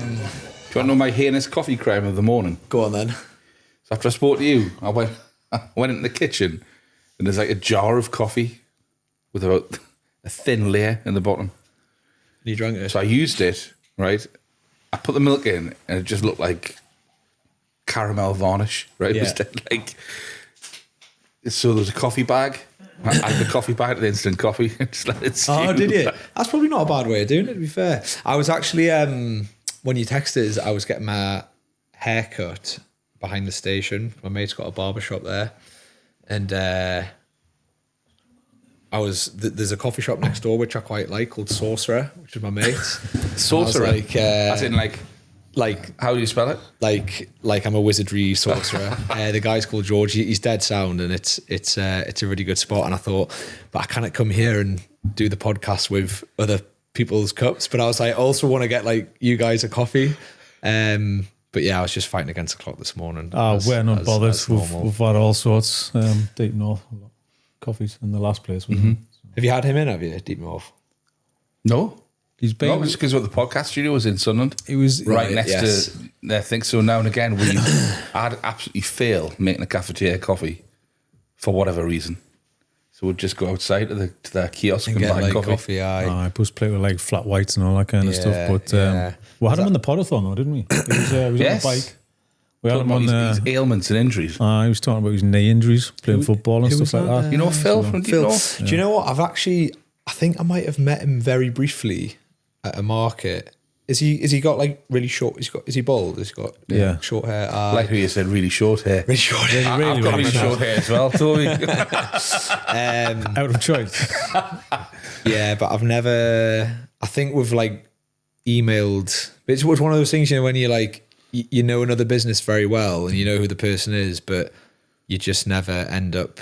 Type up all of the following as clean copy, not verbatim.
you want to know my heinous coffee crime of the morning? Go on then. So after I spoke to you, I went into the kitchen and there's like a jar of coffee with about a thin layer in the bottom. And you drank it? So I used it, right? I put the milk in and it just looked like caramel varnish, right? Yeah. It was like, so there was a coffee bag. I had the coffee bag to the instant coffee and just let it stew. Oh, did you? That's probably not a bad way of doing it, to be fair. I was actually, when you texted us, I was getting my hair cut behind the station. My mate's got a barber shop there. And there's a coffee shop next door, which I quite like, called Sorcerer, which is my mate's. Sorcerer? Like, as in like, how do you spell it? Like I'm a wizardry sorcerer. The guy's called George. He's dead sound, and it's a really good spot. And I thought, but I cannot come here and do the podcast with other people's cups. But I was like, I also want to get like you guys a coffee. But yeah, I was just fighting against the clock this morning. We're not bothered. We've had all sorts. Deep North coffees in the last place. Mm-hmm. Have you had him in? Have you, Deep North? No. He's been. No, it's because of the podcast studio was in Sunderland. He was right next to their thing. So now and again, I'd absolutely fail making a cafetiere coffee for whatever reason. So we'd just go outside to their kiosk and get buy like coffee. I pushed play with like flat whites and all that kind of stuff. But we had him on the podathon though, didn't we? He was yes. on the bike. We had him on his ailments and injuries. He was talking about his knee injuries, playing football and stuff like that. You know Phil from Deep North? Do you know what? I think I might have met him very briefly at a market. Is he got like really short? Is he bald? Has he got short hair? Like who you said, really short hair. Really short hair. I've got really short hair as well, Toby. Out of choice. Yeah, but I've never. I think we've like emailed. It's one of those things, you know, when you like you know another business very well and you know who the person is, but you just never end up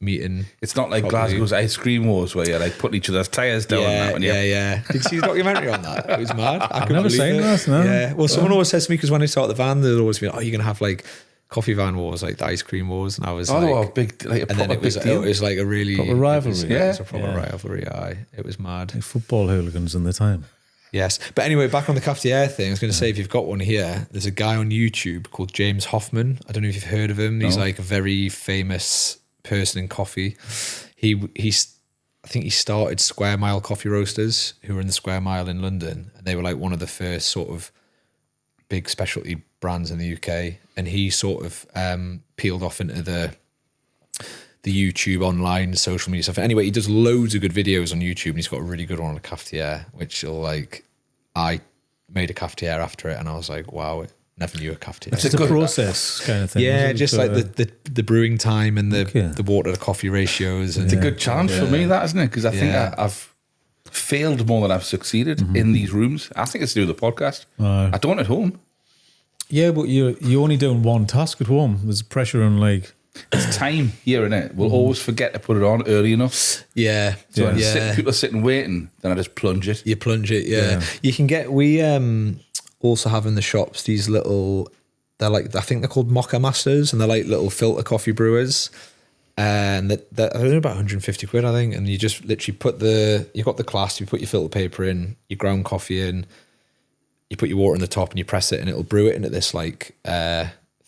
meeting. It's not like Glasgow's Ice Cream Wars where you're like putting each other's tyres down. Yeah. Did you see the documentary on that? It was mad. I've never seen that. No. Yeah. Well, someone always says to me, because when I start the van, they'll always be like, "Oh, you're gonna have like coffee van wars, like the ice cream wars," and I was big, like a and then it was like a really proper rivalry. It was a proper rivalry. It was mad. Like football hooligans in the time. Yes, but anyway, back on the cafetiere thing, I was going to say, if you've got one here, there's a guy on YouTube called James Hoffman. I don't know if you've heard of him. He's like a very famous person in coffee. I think he started Square Mile Coffee Roasters, who were in the Square Mile in London, and they were like one of the first sort of big specialty brands in the UK. And he sort of peeled off into the YouTube online social media stuff. Anyway, he does loads of good videos on YouTube, and he's got a really good one on a cafetiere, which I made a cafetiere after it, and I was like, wow, I never knew a cafetiere. It's a process kind of thing. Yeah, just like the brewing time and the water to coffee ratios. And it's a good challenge for me, that, isn't it? Because I think I've failed more than I've succeeded in these rooms. I think it's to do with the podcast. I don't at home. Yeah, but you're only doing one task at home. There's pressure on like... It's time here, innit? We'll always forget to put it on early enough. Yeah. So when people are sitting waiting, then I just plunge it. You plunge it, yeah. You can get, we also have in the shops these little, they're like, I think they're called Mocha Masters, and they're like little filter coffee brewers. And they're only about 150 quid, I think. And you just literally you've got the glass, you put your filter paper in, you ground coffee in, you put your water on the top and you press it and it'll brew it into this like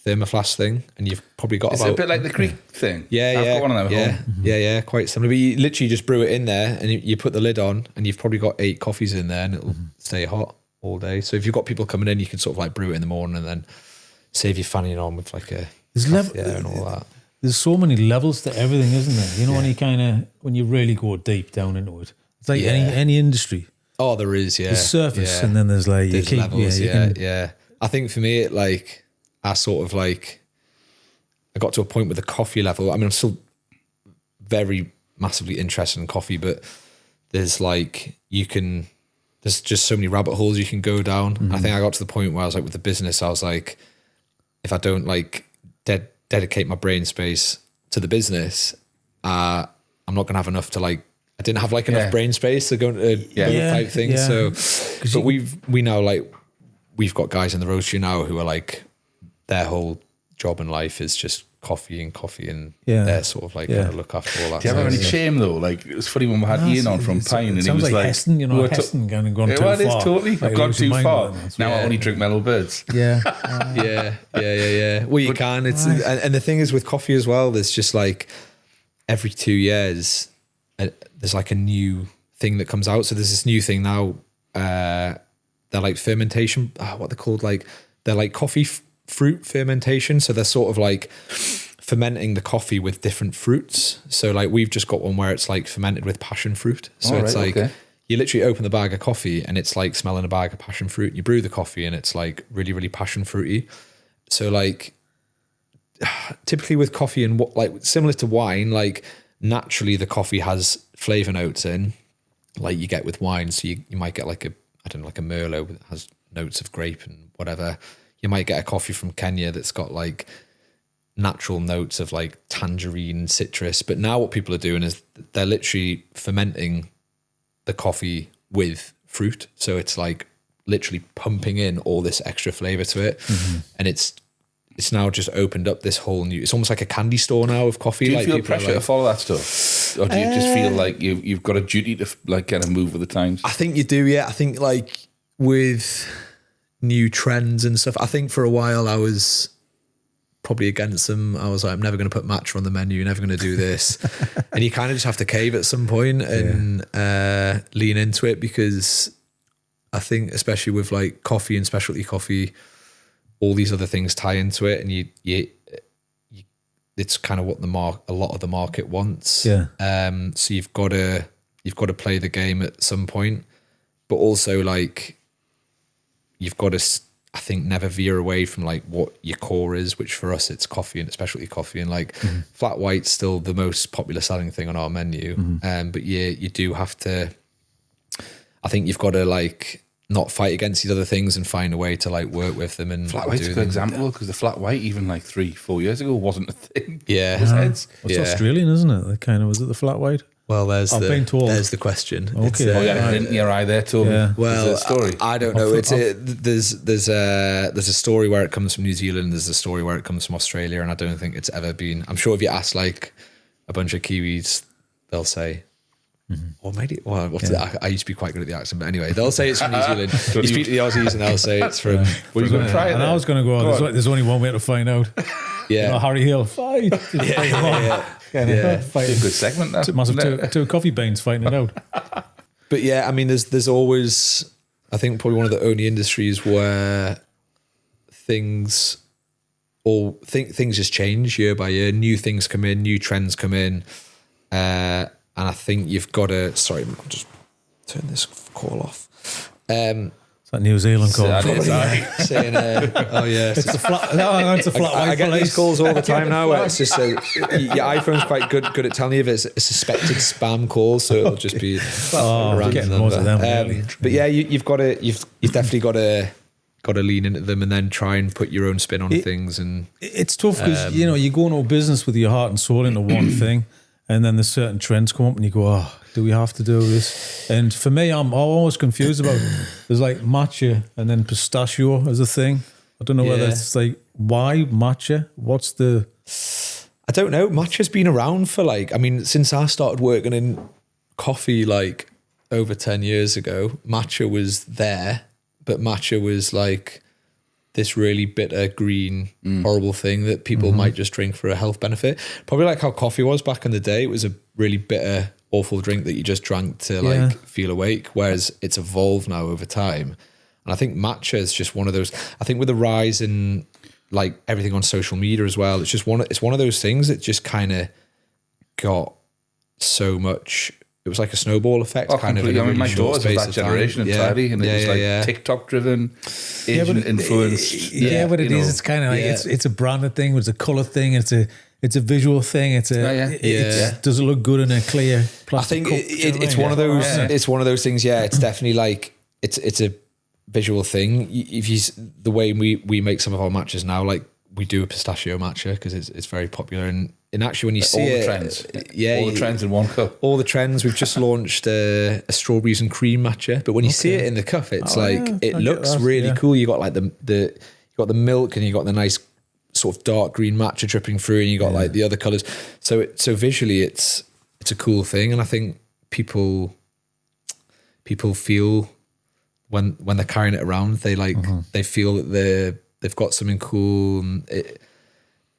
thermoflask thing, and you've probably got It's a bit like the Greek thing. Yeah, I've got one of them at home. Yeah, quite similar. But you literally just brew it in there and you put the lid on and you've probably got 8 coffees in there and it'll stay hot all day. So if you've got people coming in, you can sort of like brew it in the morning and then save you fanning on with like a and all that. There's so many levels to everything, isn't there? You know, when you really go deep down into it. It's like any industry. Oh, there is, yeah. There's surface and then there's like levels, yeah. I think for me, I got to a point with the coffee level. I mean, I'm still very massively interested in coffee, but there's just so many rabbit holes you can go down. Mm-hmm. I think I got to the point where I was like, with the business, I was like, if I don't like dedicate my brain space to the business, I'm not going to have enough to like, I didn't have like enough brain space to go into type thing. Yeah. So, but we know like, we've got guys in the roastery now who are like, their whole job in life is just coffee and Yeah. they're sort of like kind of look after all that. Do you ever have stuff. any shame though? Like it was funny when we had Ian on from Pine, and he sounds was like like, Heston, you know, we were Heston kind of gone too well, it is far. totally. Like, I've gone losing too mind far. on that. Now I only drink Mellow Birds. Yeah. Yeah. Well, you can. It's and the thing is with coffee as well. There's just like every 2 years, there's like a new thing that comes out. So there's this new thing now. They're like fermentation. What they're called? Like they're like coffee fruit fermentation. So they're sort of like fermenting the coffee with different fruits. So like we've just got one where it's like fermented with passion fruit. So it's like you literally open the bag of coffee and it's like smelling a bag of passion fruit. You brew the coffee and it's like really, really passion fruity. So like typically with coffee and what like similar to wine, like naturally the coffee has flavor notes in, like you get with wine. So you might get like a Merlot that has notes of grape and whatever. You might get a coffee from Kenya that's got like natural notes of like tangerine, citrus. But now what people are doing is they're literally fermenting the coffee with fruit. So it's like literally pumping in all this extra flavor to it. And it's now just opened up this whole new, it's almost like a candy store now of coffee. Do you like feel people are pressure to follow that stuff? Or do you just feel like you've got a duty to like kind of move with the times? I think you do, yeah. I think like with new trends and stuff, I think for a while I was probably against them. I was like, I'm never going to put matcha on the menu, never going to do this. And you kind of just have to cave at some point and lean into it, because I think especially with like coffee and specialty coffee, all these other things tie into it, and you it's kind of what a lot of the market wants. Yeah. So you've got to play the game at some point, but also like you've got to, I think, never veer away from like what your core is, which for us it's coffee and specialty coffee, and like flat white's still the most popular selling thing on our menu. But you do have to, I think you've got to like not fight against these other things and find a way to like work with them. And Flat white's a good example, because the flat white even like 3-4 years ago wasn't a thing. Yeah. It was heads. It's Australian, isn't it? That kind of, was it the flat white? Well, there's been told. there's the question. Okay. It's, Oh yeah, in your eye there, Toby. Yeah. well, Is there a story. I don't know. There's a story where it comes from New Zealand. There's a story where it comes from Australia, and I don't think it's ever been. I'm sure if you ask like a bunch of Kiwis, they'll say, or maybe. Well, I used to be quite good at the accent, but anyway, they'll say it's from New Zealand. You speak to the Aussies, and they'll say it's from. Were you going to try it? And I was going to go, there's only one way to find out. Yeah. You know, Harry Hill, fight. It's a good segment. That Must have two coffee beans fighting it out. But yeah, I mean, there's always, I think probably one of the only industries where things just change year by year. New things come in, new trends come in, and I think you've got to. Sorry, I'll just turn this call off. It's that New Zealand call. Saying, oh yeah, It's a flat. No, it's a flat white. I get place. these calls all the time now where it's just your iPhone's quite good at telling you if it's a suspected spam call, so it'll just be a random getting number. loads of them, really. But yeah, you've definitely got to lean into them and then try and put your own spin on things. And It's tough because you go into a business with your heart and soul into one thing, and then there's certain trends come up, and you go, "Oh, do we have to do this?" And for me, I'm always confused about. There's like matcha and then pistachio as a thing. I don't know whether it's like why matcha. What's the? I don't know. Matcha's been around for like, I mean, since I started working in coffee like over 10 years ago, matcha was there, but matcha was like this really bitter, green, horrible thing that people might just drink for a health benefit. Probably like how coffee was back in the day. It was a really bitter, awful drink that you just drank to like feel awake, whereas it's evolved now over time. And I think matcha is just one of those, I think with the rise in like everything on social media as well, it's one of those things that just kind of got so much. It was like a snowball effect, kind of. I mean, my daughter's of that generation entirely, and it was like TikTok driven, Asian influence. But it is. It's kind of like it's a branded thing. It's a color thing. It's a visual thing. Does it look good in a clear plastic cup? It's one of those. It's one of those things. Yeah, it's definitely like it's a visual thing. If the way we make some of our matches now, like we do a pistachio matcha because it's very popular, and actually when you see all it, the trends, all the trends in one cup, all the trends. We've just launched a strawberries and cream matcha, but when you see it in the cup, it's it looks really cool. You got like the milk, and you got the nice sort of dark green matcha dripping through, and you got like the other colors. So visually, it's a cool thing, and I think people feel when they're carrying it around, they like they feel that they've got something cool, and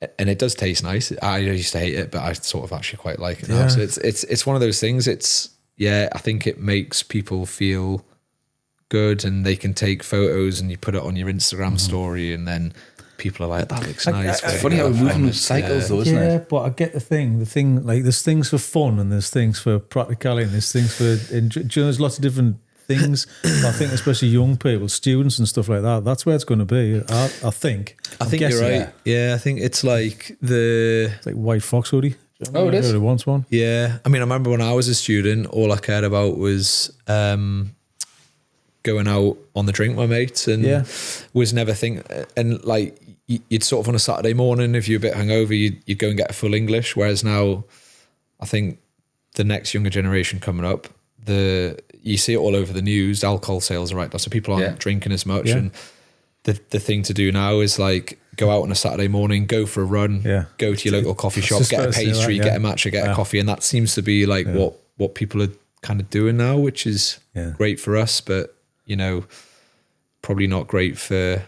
it does taste nice. I used to hate it, but I sort of actually quite like it now. So it's one of those things. I think it makes people feel good, and they can take photos and you put it on your Instagram story, and then people are like, that looks nice. It's funny how we're moving with cycles though, isn't it? Yeah, but I get the thing, like there's things for fun and there's things for practicality and there's things for, there's lots of different things. I think especially young people, students and stuff like that, that's where it's going to be. I think. I think you're right. Yeah, I think it's like it's like white fox hoodie. Oh, it is? Everybody wants one. Yeah. I mean, I remember when I was a student, all I cared about was going out on the drink with my mates, and was never and like you'd sort of on a Saturday morning, if you're a bit hungover, you'd go and get a full English. Whereas now, I think the next younger generation coming up, you see it all over the news, alcohol sales are right now, so people aren't drinking as much. And the thing to do now is like go out on a Saturday morning, go for a run, go to your local coffee shop, get a pastry, get a matcha, get a coffee, and that seems to be like what people are kind of doing now, which is great for us, but probably not great for.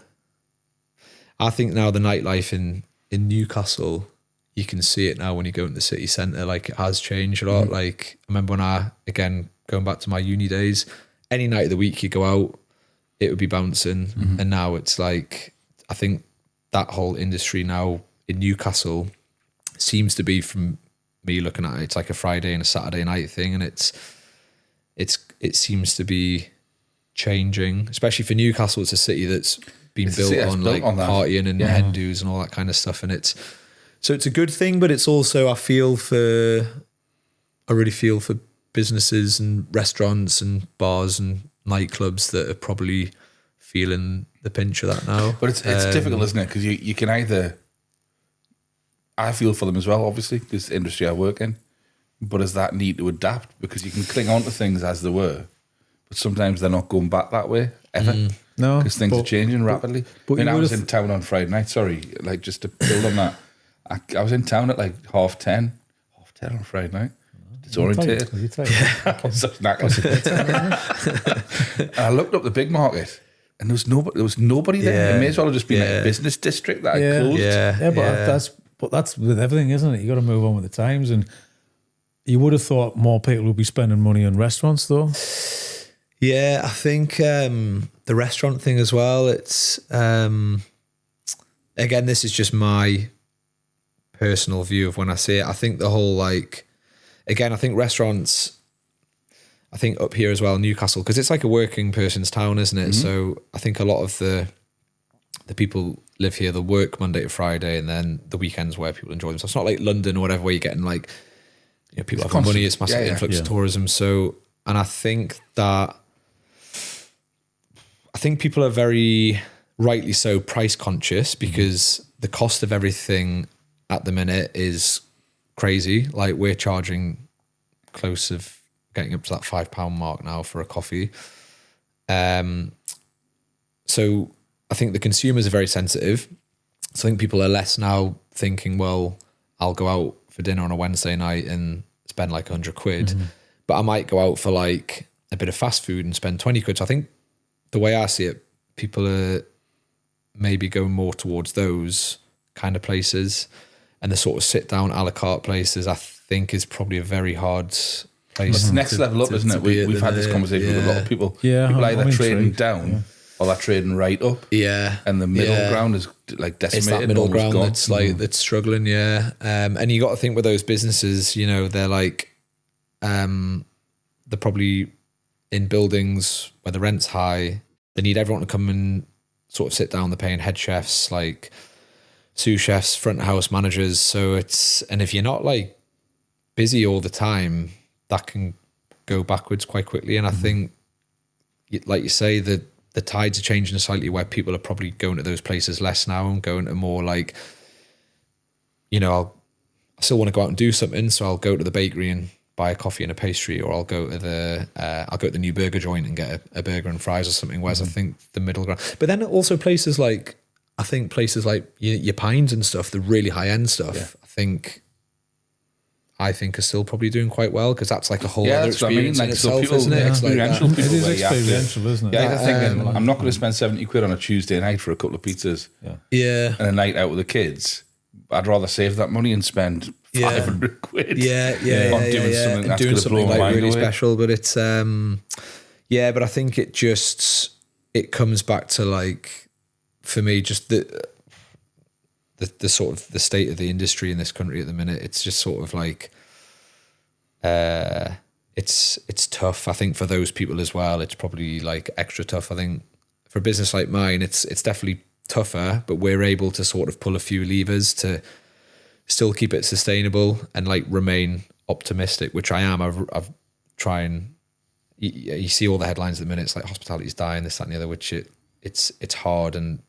I think now the nightlife in Newcastle, you can see it now when you go into the city centre, like it has changed a lot. Like I remember when again going back to my uni days, any night of the week you go out, it would be bouncing, and now it's like, I think that whole industry now in Newcastle seems to be, from me looking at it, it's like a Friday and a Saturday night thing, and it seems to be changing, especially for Newcastle. It's a city that's been built on partying and hen do's and all that kind of stuff, and it's a good thing, but it's also I really feel for businesses and restaurants and bars and nightclubs that are probably feeling the pinch of that now. But it's difficult, isn't it? Because you can either, I feel for them as well, obviously, because the industry I work in, but is that need to adapt? Because you can cling on to things as they were, but sometimes they're not going back that way ever. No, because things are changing rapidly. But I was in town on Friday night. Sorry, like just to build on that, I was in town at like 10:30 on Friday night. Disorientated. I was so knackered. And I looked up the big market, and there was nobody there. It may as well have just been like a business district that had closed. But that's with everything, isn't it? You got to move on with the times, and you would have thought more people would be spending money on restaurants, though. Yeah, I think the restaurant thing as well, it's again, this is just my personal view of when I see it. I think the whole I think restaurants, I think up here as well, Newcastle, because it's like a working person's town, isn't it? So I think a lot of the people live here, they work Monday to Friday, and then the weekends where people enjoy themselves. It's not like London or whatever, where you're getting like, people have money, it's massive influx of tourism. So, and I think people are very rightly so price conscious, because the cost of everything at the minute is crazy. Like we're charging close of getting up to that £5 mark now for a coffee. So I think the consumers are very sensitive. So I think people are less now thinking, well, I'll go out for dinner on a Wednesday night and spend like 100 quid, but I might go out for like a bit of fast food and spend 20 quid. So I think the way I see it, people are maybe going more towards those kind of places, and the sort of sit down a la carte places, I think, is probably a very hard place. It's next level up, isn't it? We've had this conversation with a lot of people. Yeah, people either trading down or they're trading right up. Yeah, and the middle ground is like decimated. It's that middle ground that's that's struggling. Yeah, and you got to think with those businesses, they're like, they're probably in buildings where the rent's high. They need everyone to come and sort of sit down. They're paying head chefs, like sous chefs, front of house managers. So and if you're not like busy all the time, that can go backwards quite quickly. And I think, like you say, the tides are changing slightly, where people are probably going to those places less now and going to more like, I still want to go out and do something, so I'll go to the bakery and buy a coffee and a pastry, or I'll go to the new burger joint and get a burger and fries or something. Whereas I think the middle ground, but then also places like, I think places like your Pines and stuff, the really high end stuff, I think are still probably doing quite well, because that's like a whole other experience in itself, isn't it? It's like experiential. that. It is where you have to- experiential, isn't it? Yeah, I'm thinking, I'm not going to spend 70 quid on a Tuesday night for a couple of pizzas Yeah. and a night out with the kids. I'd rather save that money and spend 500 quid on doing something that's going to blow my mind really away. special. But it's but I think it comes back to, like, for me, just the sort of the state of the industry in this country at the minute. It's just sort of like it's tough. I think for those people as well, it's probably like extra tough. I think for a business like mine, it's definitely tougher, but we're able to sort of pull a few levers to still keep it sustainable and like remain optimistic, which I am. I've trying. You see all the headlines at the minute. It's like hospitality's dying, this, that, and the other. Which it's hard, and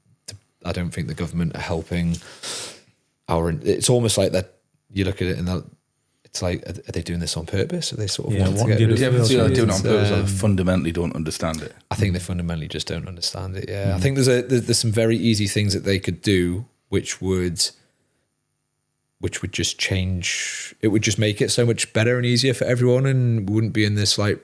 I don't think the government are helping. It's almost like that. You look at it and it's like, are they doing this on purpose? Are they sort of want to get rid of it? Do you ever feel like doing it on purpose, or they fundamentally don't understand it? I think they fundamentally just don't understand it. Yeah, I think there's some very easy things that they could do, which would just change. It would just make it so much better and easier for everyone, and we wouldn't be in this like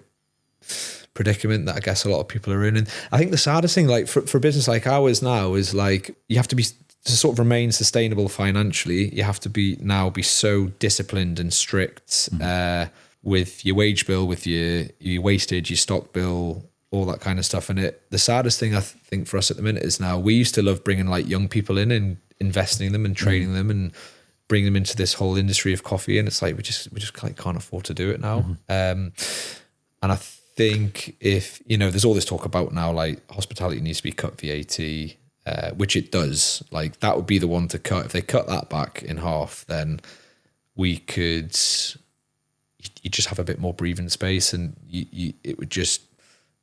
predicament that I guess a lot of people are in. And I think the saddest thing, like for a business like ours now, is like you have to be, to sort of remain sustainable financially, you have to be so disciplined and strict with your wage bill, with your wastage, your stock bill, all that kind of stuff. And the saddest thing I think for us at the minute is now, we used to love bringing like young people in and investing in them and training them and bring them into this whole industry of coffee. And it's like we just like can't afford to do it now. And I think if, there's all this talk about now, like hospitality needs to be cut VAT, which it does. Like that would be the one to cut. If they cut that back in half, then you just have a bit more breathing space, and it would just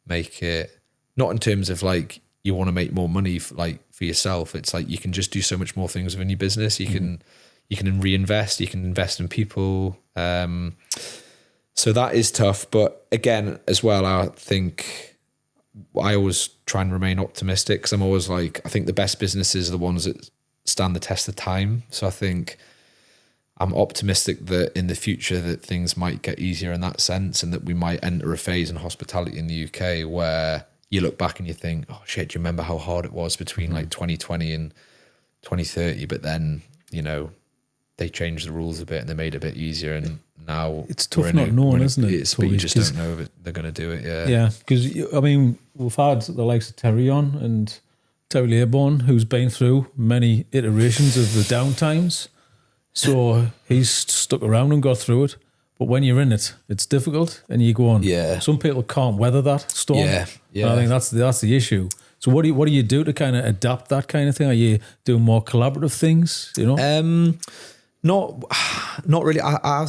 make it, not in terms of like you want to make more money for yourself. It's like you can just do so much more things within your business. You can reinvest, you can invest in people. So that is tough. But again, as well, I think I always try and remain optimistic, because I'm always like, I think the best businesses are the ones that stand the test of time. So I think I'm optimistic that in the future that things might get easier in that sense, and that we might enter a phase in hospitality in the UK where you look back and you think, oh shit, do you remember how hard it was between like 2020 and 2030? But then, they changed the rules a bit and they made it a bit easier, and now it's tough not knowing, isn't it? But you just don't know if they're going to do it. Yeah, because I mean, we've had the likes of Terry on, and Terry Lairborn, who's been through many iterations of the downtimes, so he's stuck around and got through it. But when you're in it, it's difficult, and you go on. Yeah, some people can't weather that storm. Yeah. And I think that's the issue. So what do you do to kind of adapt that kind of thing? Are you doing more collaborative things? Not really. I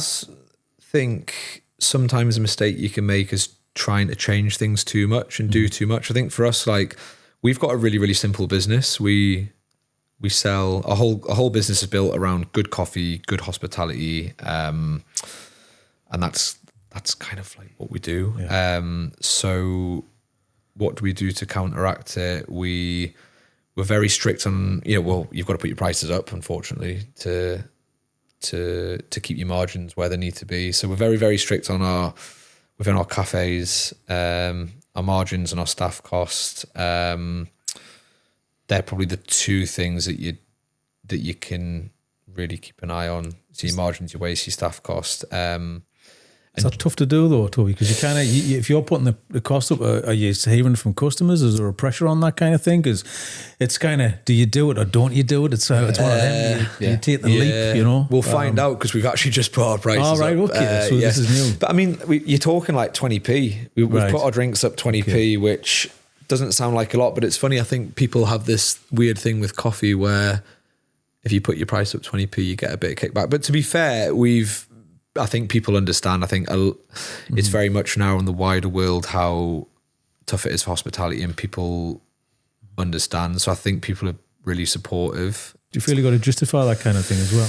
think sometimes a mistake you can make is trying to change things too much and do too much. I think for us, like, we've got a really, really simple business. We sell a whole business is built around good coffee, good hospitality, and that's kind of like what we do. Yeah. So what do we do to counteract it? We're very strict on, you've got to put your prices up, unfortunately, to keep your margins where they need to be. So we're very, very strict on within our cafes, our margins and our staff cost. They're probably the two things that you can really keep an eye on. So your margins, your waste, your staff cost. Is that tough to do though, Toby? Because you kind of, if you're putting the cost up, are you hearing from customers? Is there a pressure on that kind of thing? Because it's kind of, do you do it or don't you do it? It's one of them. You take the leap, We'll find out, because we've actually just put our prices up. All right, okay. So this is new. But I mean, you're talking like 20p. We've put our drinks up 20p, which doesn't sound like a lot, but it's funny. I think people have this weird thing with coffee where if you put your price up 20p, you get a bit of kickback. But to be fair, I think people understand. I think it's very much now in the wider world how tough it is for hospitality, and people understand. So I think people are really supportive. Do you feel you got to justify that kind of thing as well?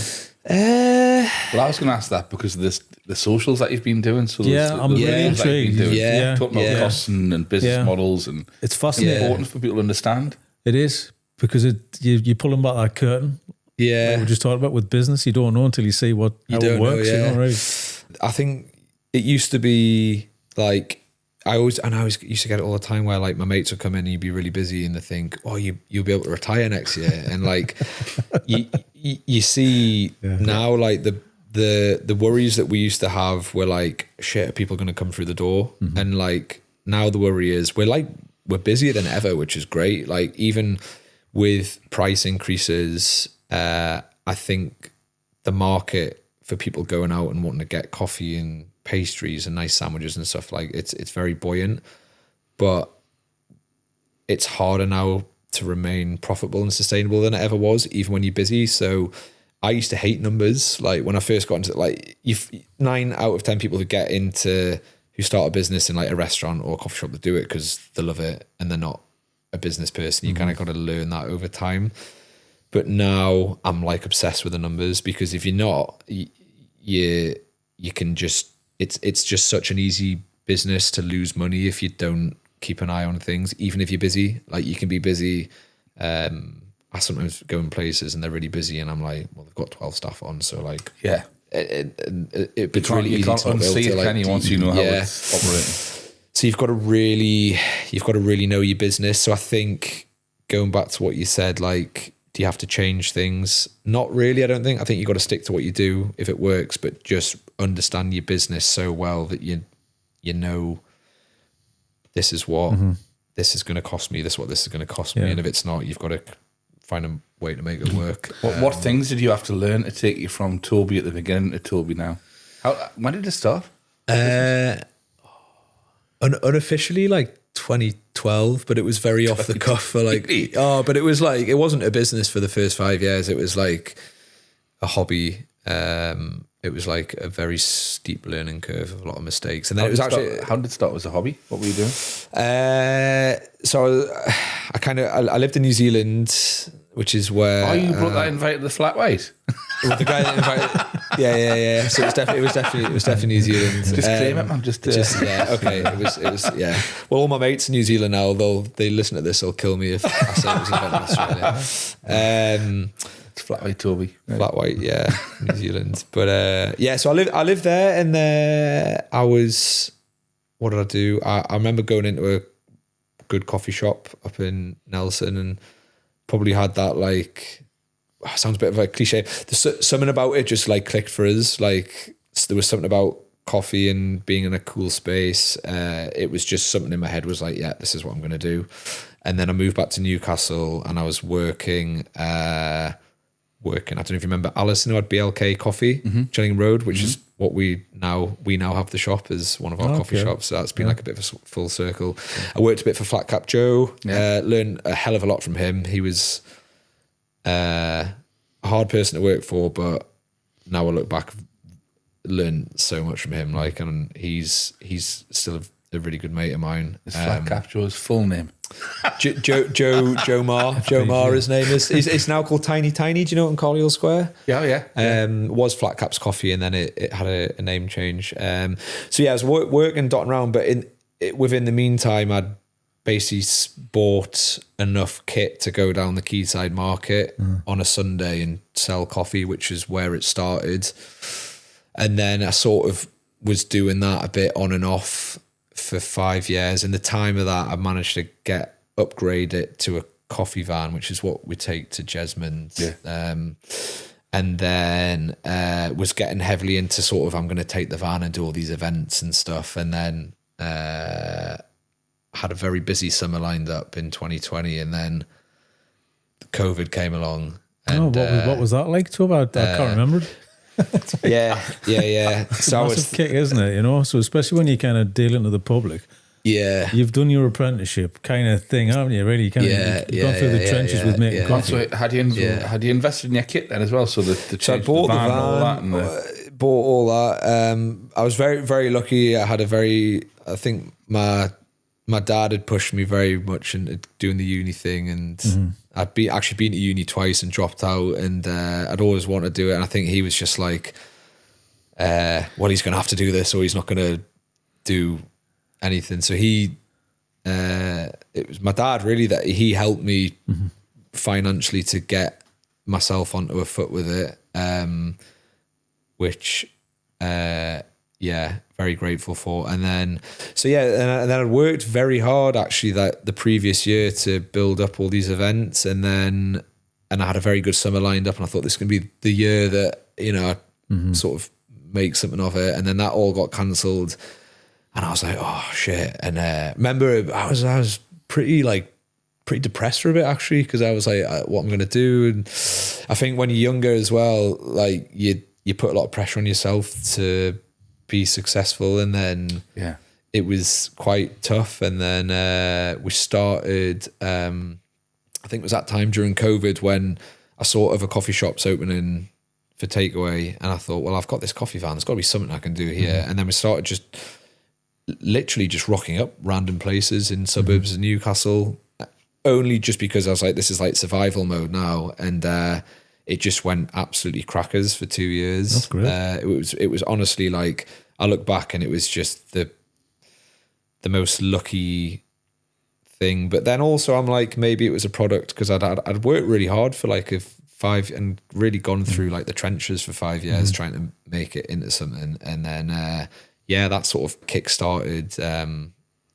Well, I was going to ask that because of the socials that you've been doing. So I'm really intrigued. Talking about costs and business models, and it's fascinating. Important for people to understand. It is, because you're pulling back that curtain. Yeah. Like we just talked about with business, you don't know until you see how it works. You know, right? I think it used to be like, I always used to get it all the time where like my mates would come in and you'd be really busy and they think, oh, you'll be able to retire next year. And like, you see now like the worries that we used to have were like, shit, are people going to come through the door? Mm-hmm. And like, now the worry is we're busier than ever, which is great. Like even with price increases, I think the market for people going out and wanting to get coffee and pastries and nice sandwiches and stuff, like it's very buoyant, but it's harder now to remain profitable and sustainable than it ever was, even when you're busy. So I used to hate numbers. Like when I first got into it, like 9 out of 10 people who start a business in like a restaurant or a coffee shop, that do it because they love it and they're not a business person. You kind of got to learn that over time. But now I'm like obsessed with the numbers, because if you're not, you can just, it's just such an easy business to lose money if you don't keep an eye on things, even if you're busy. Like you can be busy. I sometimes go in places and they're really busy and I'm like, well, they've got 12 staff on. So like, yeah, it's really easy you can't to unsee it, like, can you, once you know how it's operating. So you've got to really know your business. So I think going back to what you said, like, do you have to change things? Not really, I don't think. I think you've got to stick to what you do if it works, but just understand your business so well that you know this is what this is going to cost me, this is what this is going to cost me. And if it's not, you've got to find a way to make it work. What things did you have to learn to take you from Toby at the beginning to Toby now? When did it start? Unofficially, like 2012, but it was very off the cuff for like, but it was like, it wasn't a business for the first 5 years. It was like a hobby. It was like a very steep learning curve of a lot of mistakes. And then how did it start as a hobby? What were you doing? So I lived in New Zealand, which is where... Oh, you brought that invite to the flat white? Well, the guy that invited... Yeah. So it was definitely New Zealand. Just claim it, man. Just okay. It was yeah. Well, all my mates in New Zealand now, they listen to this, they'll kill me if I say it was invented in Australia. It's flat white, Toby. Flat white, yeah, New Zealand. But so I lived there, and I was... What did I do? I remember going into a good coffee shop up in Nelson and probably had that, like... sounds a bit of a cliche. There's something about it just like clicked for us. Like there was something about coffee and being in a cool space. It was just something in my head was like, yeah, this is what I'm going to do. And then I moved back to Newcastle and I was working. I don't know if you remember Alison, who had BLK Coffee, Chilling Road, which is what we now have the shop as one of our coffee shops. So that's been like a bit of a full circle. I worked a bit for Flat Cap Joe. Learned a hell of a lot from him. He was a hard person to work for, but now I look back, learned so much from him. Like, and he's still a really good mate of mine. Is Flat Cap Joe's full name? Joe Marr, his name is. It's now called Tiny. Do you know it in Collier Square? Yeah. Was Flat Cap's Coffee, and then it had a name change. So yeah, I was working, dotting around, but within the meantime, I'd basically bought enough kit to go down the Quayside market on a Sunday and sell coffee, which is where it started. And then I sort of was doing that a bit on and off for 5 years. In the time of that, I managed to upgrade it to a coffee van, which is what we take to Jesmond's. And then was getting heavily into sort of, I'm going to take the van and do all these events and stuff. And then had a very busy summer lined up in 2020, and then COVID came along. And, what was that like, Toby? I can't remember. Yeah. So massive kick, isn't it? You know, so especially when you kind of dealing to the public. Yeah, you've done your apprenticeship kind of thing, haven't you? Really, you've gone through the trenches with making coffee. So had you invested in your kit then as well? So I bought the van, bought all that. I was very, very lucky. I think my dad had pushed me very much into doing the uni thing, and I'd actually been to uni twice and dropped out, and I'd always wanted to do it. And I think he was just like, well, he's going to have to do this or he's not going to do anything. So it was my dad really that he helped me financially to get myself onto a foot with it, which very grateful for. And then and then I worked very hard actually that the previous year to build up all these events, and I had a very good summer lined up, and I thought this is going to be the year that, you know, I sort of make something of it. And then that all got cancelled, and I was like, oh shit. And remember I was pretty depressed for a bit actually, because I was like, what I'm going to do. And I think when you're younger as well, like you put a lot of pressure on yourself to be successful, and then it was quite tough. And then we started, I think it was that time during COVID when I saw other coffee shops opening for takeaway, and I thought, well, I've got this coffee van, there's got to be something I can do here. And then we started just literally just rocking up random places in suburbs of Newcastle, only just because I was like, this is like survival mode now. And it just went absolutely crackers for 2 years. That's great. It was honestly like, I look back and it was just the most lucky thing. But then also I'm like, maybe it was a product, because I'd worked really hard for like and really gone through like the trenches for 5 years trying to make it into something. And then that sort of kickstarted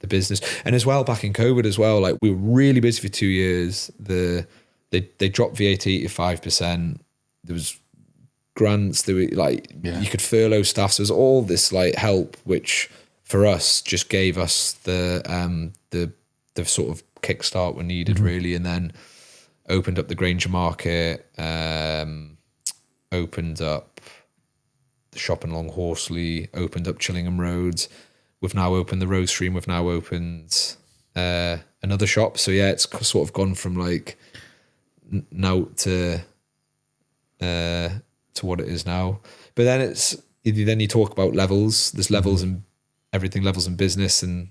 the business. And as well, back in COVID as well, like we were really busy for 2 years. They dropped VAT to 5%. There was grants, there were like you could furlough staff. So there's all this like help, which for us just gave us the sort of kickstart we needed really. And then opened up the Granger Market, opened up the shop in Long Horsley, opened up Chillingham Road. We've now opened the roastery, and we've now opened another shop. So yeah, it's sort of gone from like now to what it is now. But then you talk about levels. There's levels in everything, levels in business, and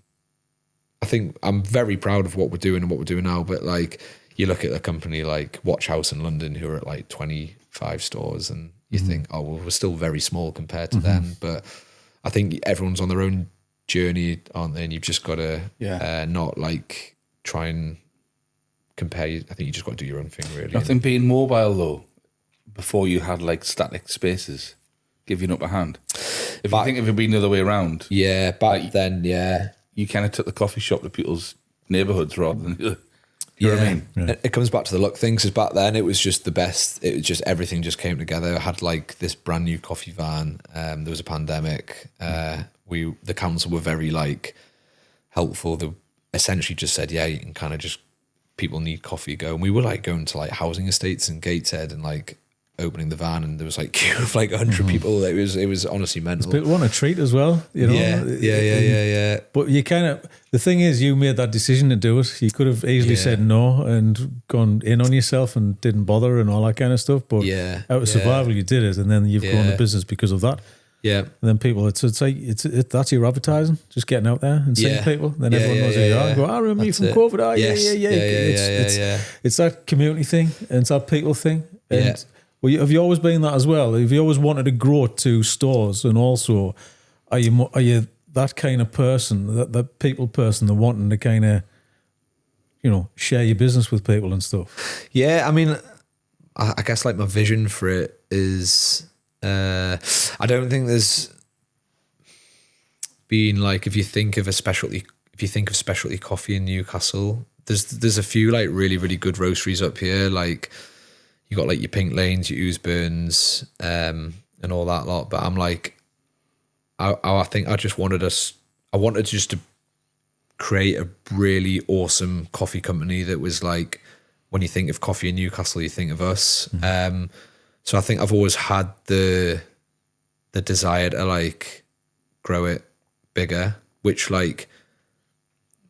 I think I'm very proud of what we're doing and what we're doing now. But like, you look at a company like Watch House in London who are at like 25 stores, and you think, oh well, we're still very small compared to them. But I think everyone's on their own journey, aren't they? And you've just got to not like try and compare. I think you just got to do your own thing, really. I think being mobile though, before you had like static spaces, give you an upper hand. If you think if it'd been the other way around, then you kind of took the coffee shop to people's neighbourhoods rather than. You know what I mean? Yeah. It comes back to the luck thing, because back then it was just the best. It was just everything just came together. I had like this brand new coffee van. There was a pandemic. The council were very like helpful. They essentially just said, yeah, you can kind of just, people need coffee, go. And we were like going to like housing estates in Gateshead and like opening the van, and there was like queue of like 100 people. It was honestly mental. People want a treat as well, you know. Yeah. But you kind of, the thing is, you made that decision to do it. You could have easily said no and gone in on yourself and didn't bother and all that kind of stuff. But out of survival, you did it, and then you've grown the business because of that. Yeah. And then people, it's like that's your advertising, just getting out there and seeing people. Then everyone knows who you are. And go, I remember you from COVID. Oh, it's that community thing, and it's that people thing. And have you always been that as well? Have you always wanted to grow to stores? And also, are you that kind of person, that people person, the wanting to kind of, you know, share your business with people and stuff? Yeah, I mean, I guess like my vision for it is, I don't think there's been like, if you think of specialty coffee in Newcastle, there's a few like really, really good roasteries up here. Like you got like your Pink Lanes, your Oosburns, and all that lot. But I'm like, I think I wanted just to create a really awesome coffee company that was like, when you think of coffee in Newcastle, you think of us. So I think I've always had the desire to like grow it bigger, which like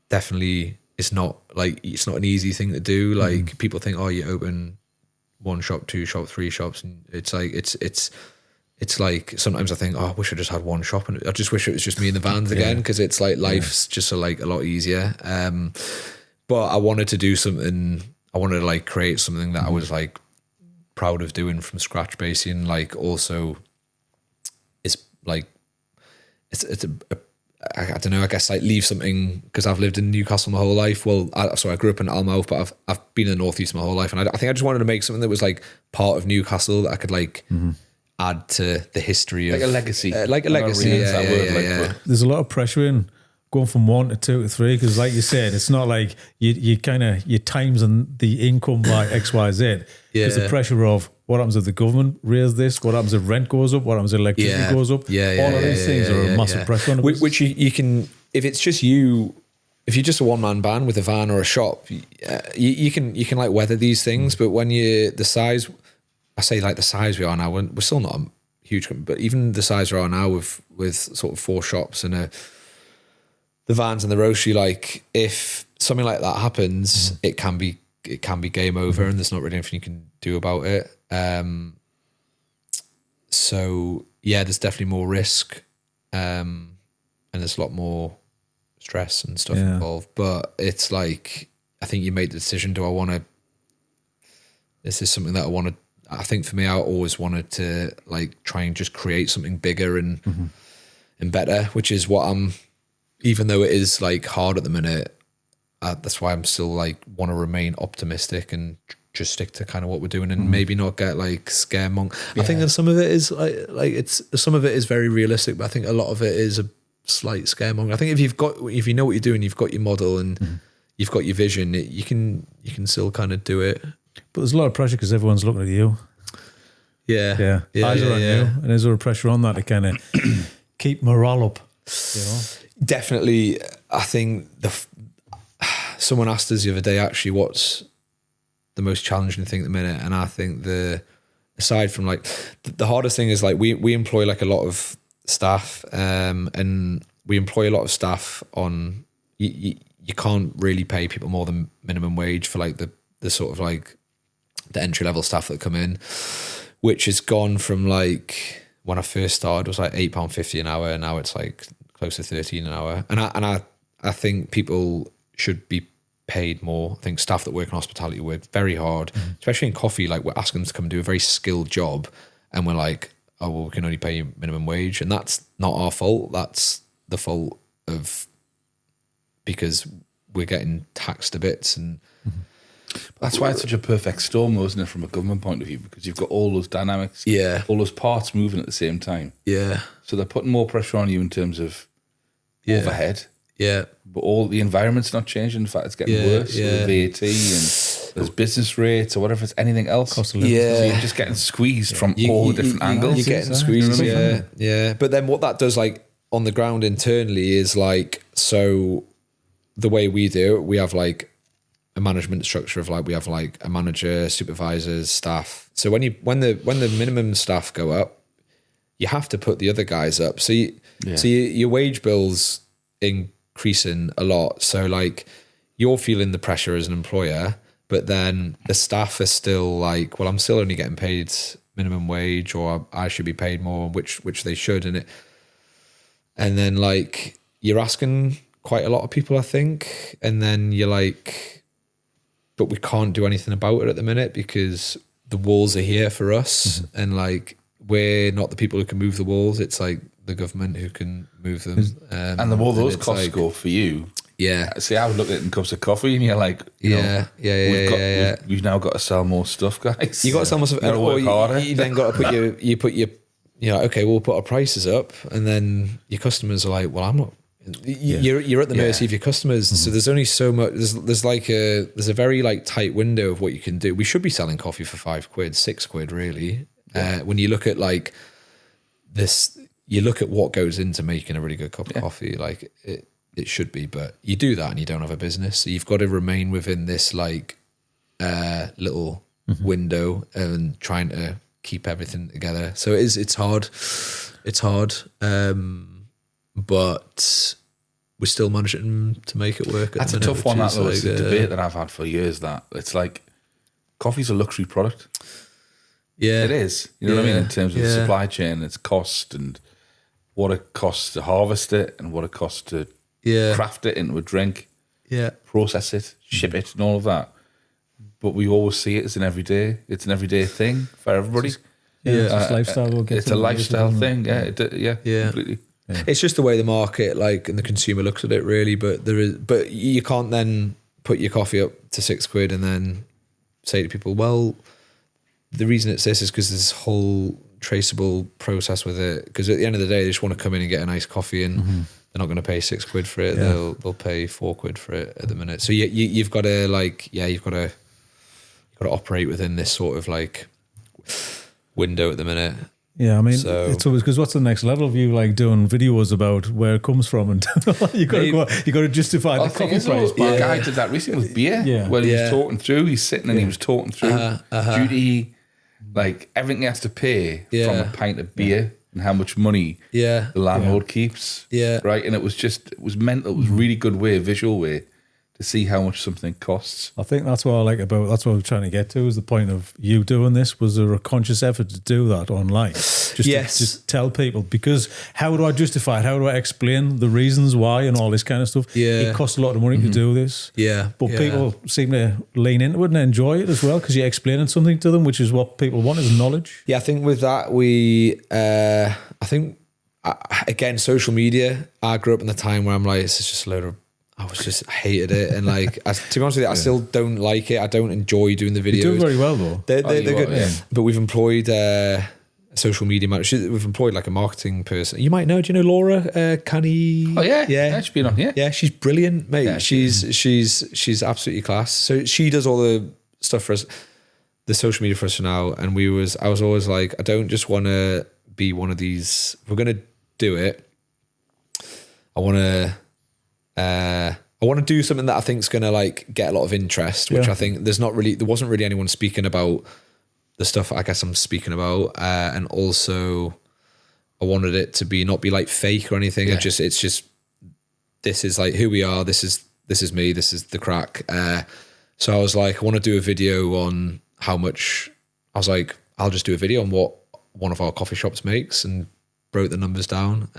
definitely is not like, it's not an easy thing to do. Like people think, oh, you open 1 shop, 2 shop, 3 shops, and it's like it's like sometimes I think, oh, I wish I just had 1 shop, and I just wish it was just me and the vans again, because it's like life's just a lot easier. But I wanted to do something. I wanted to like create something that I was like proud of doing from scratch, basically, and like also it's like it's I don't know, I guess like leave something, because I've lived in Newcastle my whole life. Well, I grew up in Almouth, but I've been in the Northeast my whole life. And I think I just wanted to make something that was like part of Newcastle that I could like add to the history of. Like a legacy. Yeah. There's a lot of pressure in going from 1 to 2 to 3, because like you said, it's not like you kind of, your times and the income by X, Y, Z. There's the pressure of what happens if the government raise this, what happens if rent goes up, what happens if electricity goes up. All of these things are a massive pressure on it. Which you can, if it's just you, if you're just a one-man band with a van or a shop, you can like weather these things. But when you're the size, I say like the size we are now, we're still not a huge company, but even the size we are now with sort of 4 shops and the vans and the roastery, like if something like that happens, it can be game over, and there's not really anything you can do about it. So yeah, there's definitely more risk, and there's a lot more stress and stuff involved. But it's like, I think you make the decision: do I want to? Is this something that I want to? I think for me, I always wanted to like try and just create something bigger and better, which is what I'm. Even though it is like hard at the minute, that's why I'm still like want to remain optimistic and just stick to kind of what we're doing, and maybe not get like scaremongering. I think that some of it is some of it is very realistic, but I think a lot of it is a slight scaremonger. I think if you know what you're doing, you've got your model and you've got your vision, you can still kind of do it. But there's a lot of pressure because everyone's looking at you. Yeah. Eyes are on you, and there's a lot of pressure on that to kind of keep morale up. You know. Definitely, I think someone asked us the other day, actually, what's the most challenging thing at the minute? And I think aside from like, the hardest thing is like, we employ like a lot of staff, and we employ a lot of staff on, you can't really pay people more than minimum wage for like the sort of like the entry level staff that come in, which has gone from like, when I first started, it was like £8.50 an hour, and now it's like close to 13 an hour. And I think people should be paid more. I think staff that work in hospitality work very hard, especially in coffee. Like, we're asking them to come and do a very skilled job, and we're like, oh, well, we can only pay you minimum wage. And that's not our fault. That's the fault of, because we're getting taxed to bits. And that's why it's such a perfect storm, though, isn't it, from a government point of view? Because you've got all those dynamics, all those parts moving at the same time. So they're putting more pressure on you in terms of overhead. But all the environment's not changing. In fact, it's getting worse with VAT and there's business rates or whatever, it's anything else. Cost of living. So you're just getting squeezed from all the different angles. You're getting squeezed, But then what that does, like, on the ground internally is like, so the way we do it, we have like a management structure of like, we have like a manager, supervisors, staff. So when the minimum staff go up, you have to put the other guys up. So your wage bill's increasing a lot. So like, you're feeling the pressure as an employer, but then the staff are still like, well, I'm still only getting paid minimum wage, or I should be paid more, which they should. And then like, you're asking quite a lot of people, I think. And then you're like, but we can't do anything about it at the minute because the walls are here for us. And like, we're not the people who can move the walls. It's like the government who can move them. And the more those costs go for you. See, I would look at it in cups of coffee and you're like, we've now got to sell more stuff, guys. You got to sell more stuff. And work harder. You then got to put your, okay, we'll put our prices up. And then your customers are like, well, I'm not. You're at the mercy of your customers. So there's only so much. There's a very like tight window of what you can do. We should be selling coffee for £5, £6, really. When you look at like this, you look at what goes into making a really good cup of coffee. Like it should be, but you do that and you don't have a business. So you've got to remain within this like little window and trying to keep everything together. So it's hard. It's hard. But we're still managing to make it work. That's a tough one. It's a debate that I've had for years. That it's like coffee's a luxury product. It is. You know what I mean, in terms of supply chain, its cost and what it costs to harvest it and what it costs to craft it into a drink, process it, ship it, and all of that. But we always see it as an everyday. It's an everyday thing for everybody. It's a lifestyle. It's a lifestyle thing. Completely. It's just the way the market, like, and the consumer looks at it, really. But you can't then put your coffee up to £6 and then say to people, well, the reason it's this is because there's this whole traceable process with it. Because at the end of the day, they just want to come in and get a nice coffee, and they're not going to pay £6 for it. They'll pay £4 for it at the minute. So you've got to you've got to operate within this sort of like window at the minute. Yeah, I mean, it's always because what's the next level of you like doing videos about where it comes from, and you got to justify the coffee price. A guy did that recently with beer. Yeah. Well, he was talking through. He's sitting and he was talking through duty, like everything he has to pay from a pint of beer and how much money the landlord keeps. Yeah, right. And it was mental. It was a really good visual way to see how much something costs. I think that's what I like about, that's what I'm trying to get to, is the point of you doing this. Was there a conscious effort to do that online? Just tell people, because how do I justify it? How do I explain the reasons why and all this kind of stuff? Yeah. It costs a lot of money to do this. Yeah. But people seem to lean into it and enjoy it as well, because you're explaining something to them, which is what people want, is knowledge. Yeah, I think with that, again, social media, I grew up in the time where I'm like, this is just a load of, I hated it, and like, to be honest with you, I still don't like it. I don't enjoy doing the videos. You do very well though. They're good, but we've employed a social media manager. We've employed like a marketing person. You might know. Do you know Laura Canny? Oh yeah, she's been on here. Yeah, she's brilliant, mate. Yeah, she's absolutely class. So she does all the stuff for us, the social media for us now. And I was always like, I don't just want to be one of these. If we're gonna do it, I want to do something that I think is going to like get a lot of interest, which I think there wasn't really anyone speaking about the stuff I guess I'm speaking about. And also I wanted it to not be like fake or anything. Yeah. It's just, this is like who we are. This is me. This is the crack. So I was like, I want to do a video on how much. I was like, I'll just do a video on what one of our coffee shops makes, and broke the numbers down.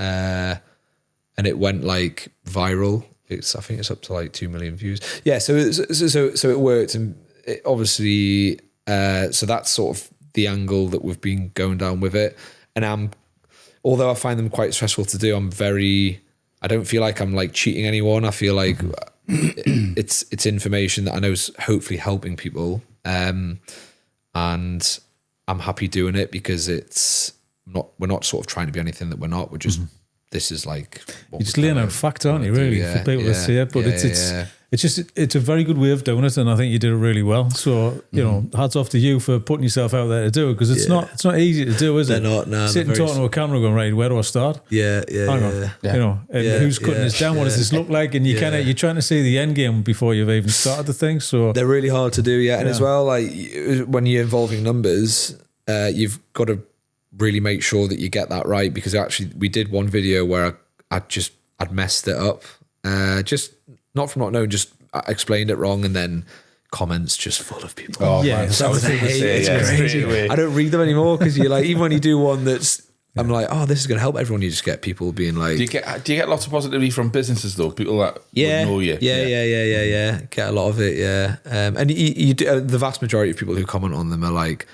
And it went like viral. I think it's up to like 2 million views. Yeah, so it worked, and it obviously, so that's sort of the angle that we've been going down with it. And although I find them quite stressful to do, I don't feel like I'm like cheating anyone. I feel like it's information that I know is hopefully helping people, and I'm happy doing it because we're not sort of trying to be anything that we're not. We're just. This is like you're just laying out fact, aren't you? Really, for people to see it. But it's a very good way of doing it, and I think you did it really well. So hats off to you for putting yourself out there to do it, because it's not easy to do, is it? They're not. No, sitting talking to a camera, going, right, where do I start? Hang on, who's cutting this down? What does this look like? And you're trying to see the end game before you've even started the thing. So they're really hard to do, and as well, like when you're involving numbers, you've got to really make sure that you get that right, because actually we did one video where I'd messed it up, just not from not knowing, just I explained it wrong, and then comments just full of people. Oh yeah, that was crazy. I don't read them anymore, because you're like, even when you do one that's I'm like, oh, this is going to help everyone. You just get people being like, do you get lots of positivity from businesses though? People that would know you. Yeah. Get a lot of it. Yeah, and you do, the vast majority of people who comment on them are like,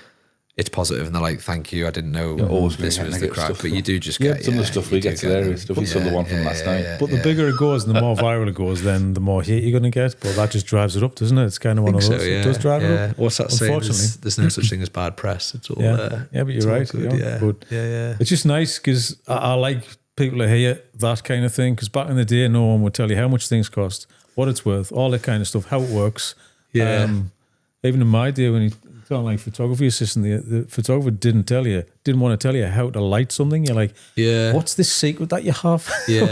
it's positive, and they're like, thank you, I didn't know this was the crack. But you do just get some of the stuff we get hilarious stuff. We saw the one from last night. But the bigger it goes and the more viral it goes, then the more hate you're going to get. But that just drives it up, doesn't it? It's kind of one of those. It does drive it up. What's that saying? There's no such thing as bad press. It's all but you're right. But it's just nice, because I like people to hear that kind of thing, because back in the day, no one would tell you how much things cost, what it's worth, all that kind of stuff, how it works. Even in my day, when you like photography assistant, the photographer didn't want to tell you how to light something. You're like, what's this secret that you have?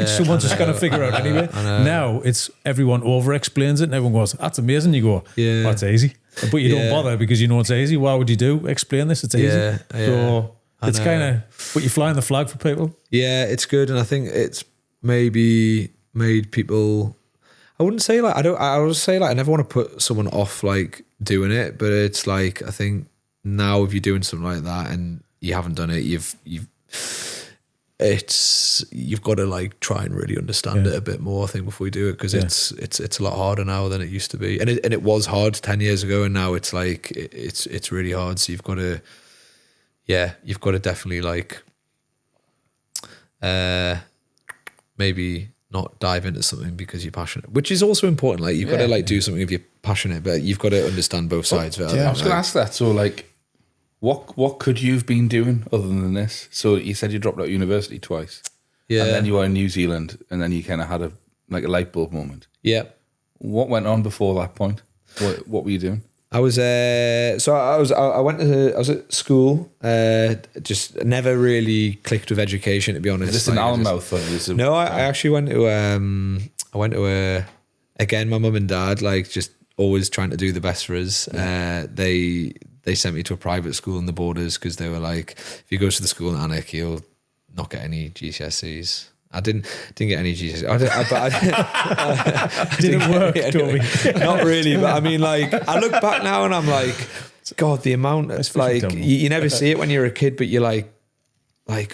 Someone's just going to figure out anyway. Now it's everyone over explains it, and everyone goes, that's amazing. You go, that's easy, but you don't bother because you know it's easy. Why would you explain this? It's easy. So it's kind of, but you're flying the flag for people. Yeah, it's good, and I think it's maybe made people. I wouldn't say like I would say like I never want to put someone off like doing it, but it's like, I think now if you're doing something like that and you haven't done it, you've got to like try and really understand it a bit more, I think, before you do it, because it's a lot harder now than it used to be, and it was hard 10 years ago, and now it's like it's really hard. So you've got to definitely like maybe not dive into something because you're passionate, which is also important. Like you've got to like do something if you're passionate, but you've got to understand both sides of it. I was going to ask that. So like, what could you have been doing other than this? So you said you dropped out of university twice. Yeah. And then you were in New Zealand, and then you kind of had a light bulb moment. Yeah. What went on before that point? What were you doing? I was I was at school. Just never really clicked with education, to be honest. Is this an Allenmouth? No, I actually went to again, my mum and dad, like just always trying to do the best for us. Yeah. They sent me to a private school in the Borders because they were like, if you go to the school in Alnwick, you'll not get any GCSEs. I didn't get any GCSEs. I didn't work, Toby. Not really, but I mean, like, I look back now and I'm like, God, the amount of like, you never see it when you're a kid, but you're like,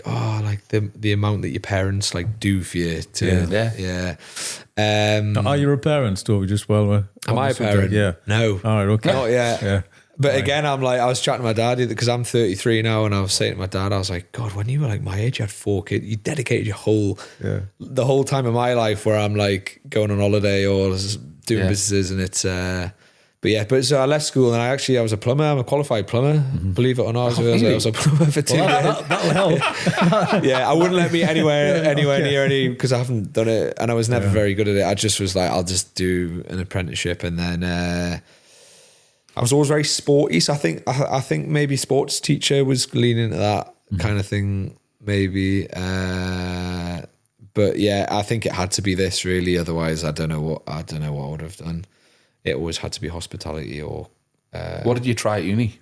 oh, like the amount that your parents like do for you too. Yeah. Are you a parent, Toby? Just while am I a parent? Yeah. No. All right. Okay. Not yet. Yeah. But again, I'm like, I was chatting to my dad because I'm 33 now, and I was saying to my dad, I was like, God, when you were like my age, you had 4 kids. You dedicated the whole time of my life where I'm like going on holiday or doing businesses, and it's. But so I left school and I was a plumber. I'm a qualified plumber, believe it or not. I was a plumber for 2 years. That'll help. Yeah, I wouldn't let me anywhere near any because I haven't done it, and I was never very good at it. I just was like, I'll just do an apprenticeship, and then. I was always very sporty, so I think maybe sports teacher was leaning into that kind of thing, maybe. But yeah, I think it had to be this really. Otherwise, I don't know what I would have done. It always had to be hospitality or. What did you try at uni?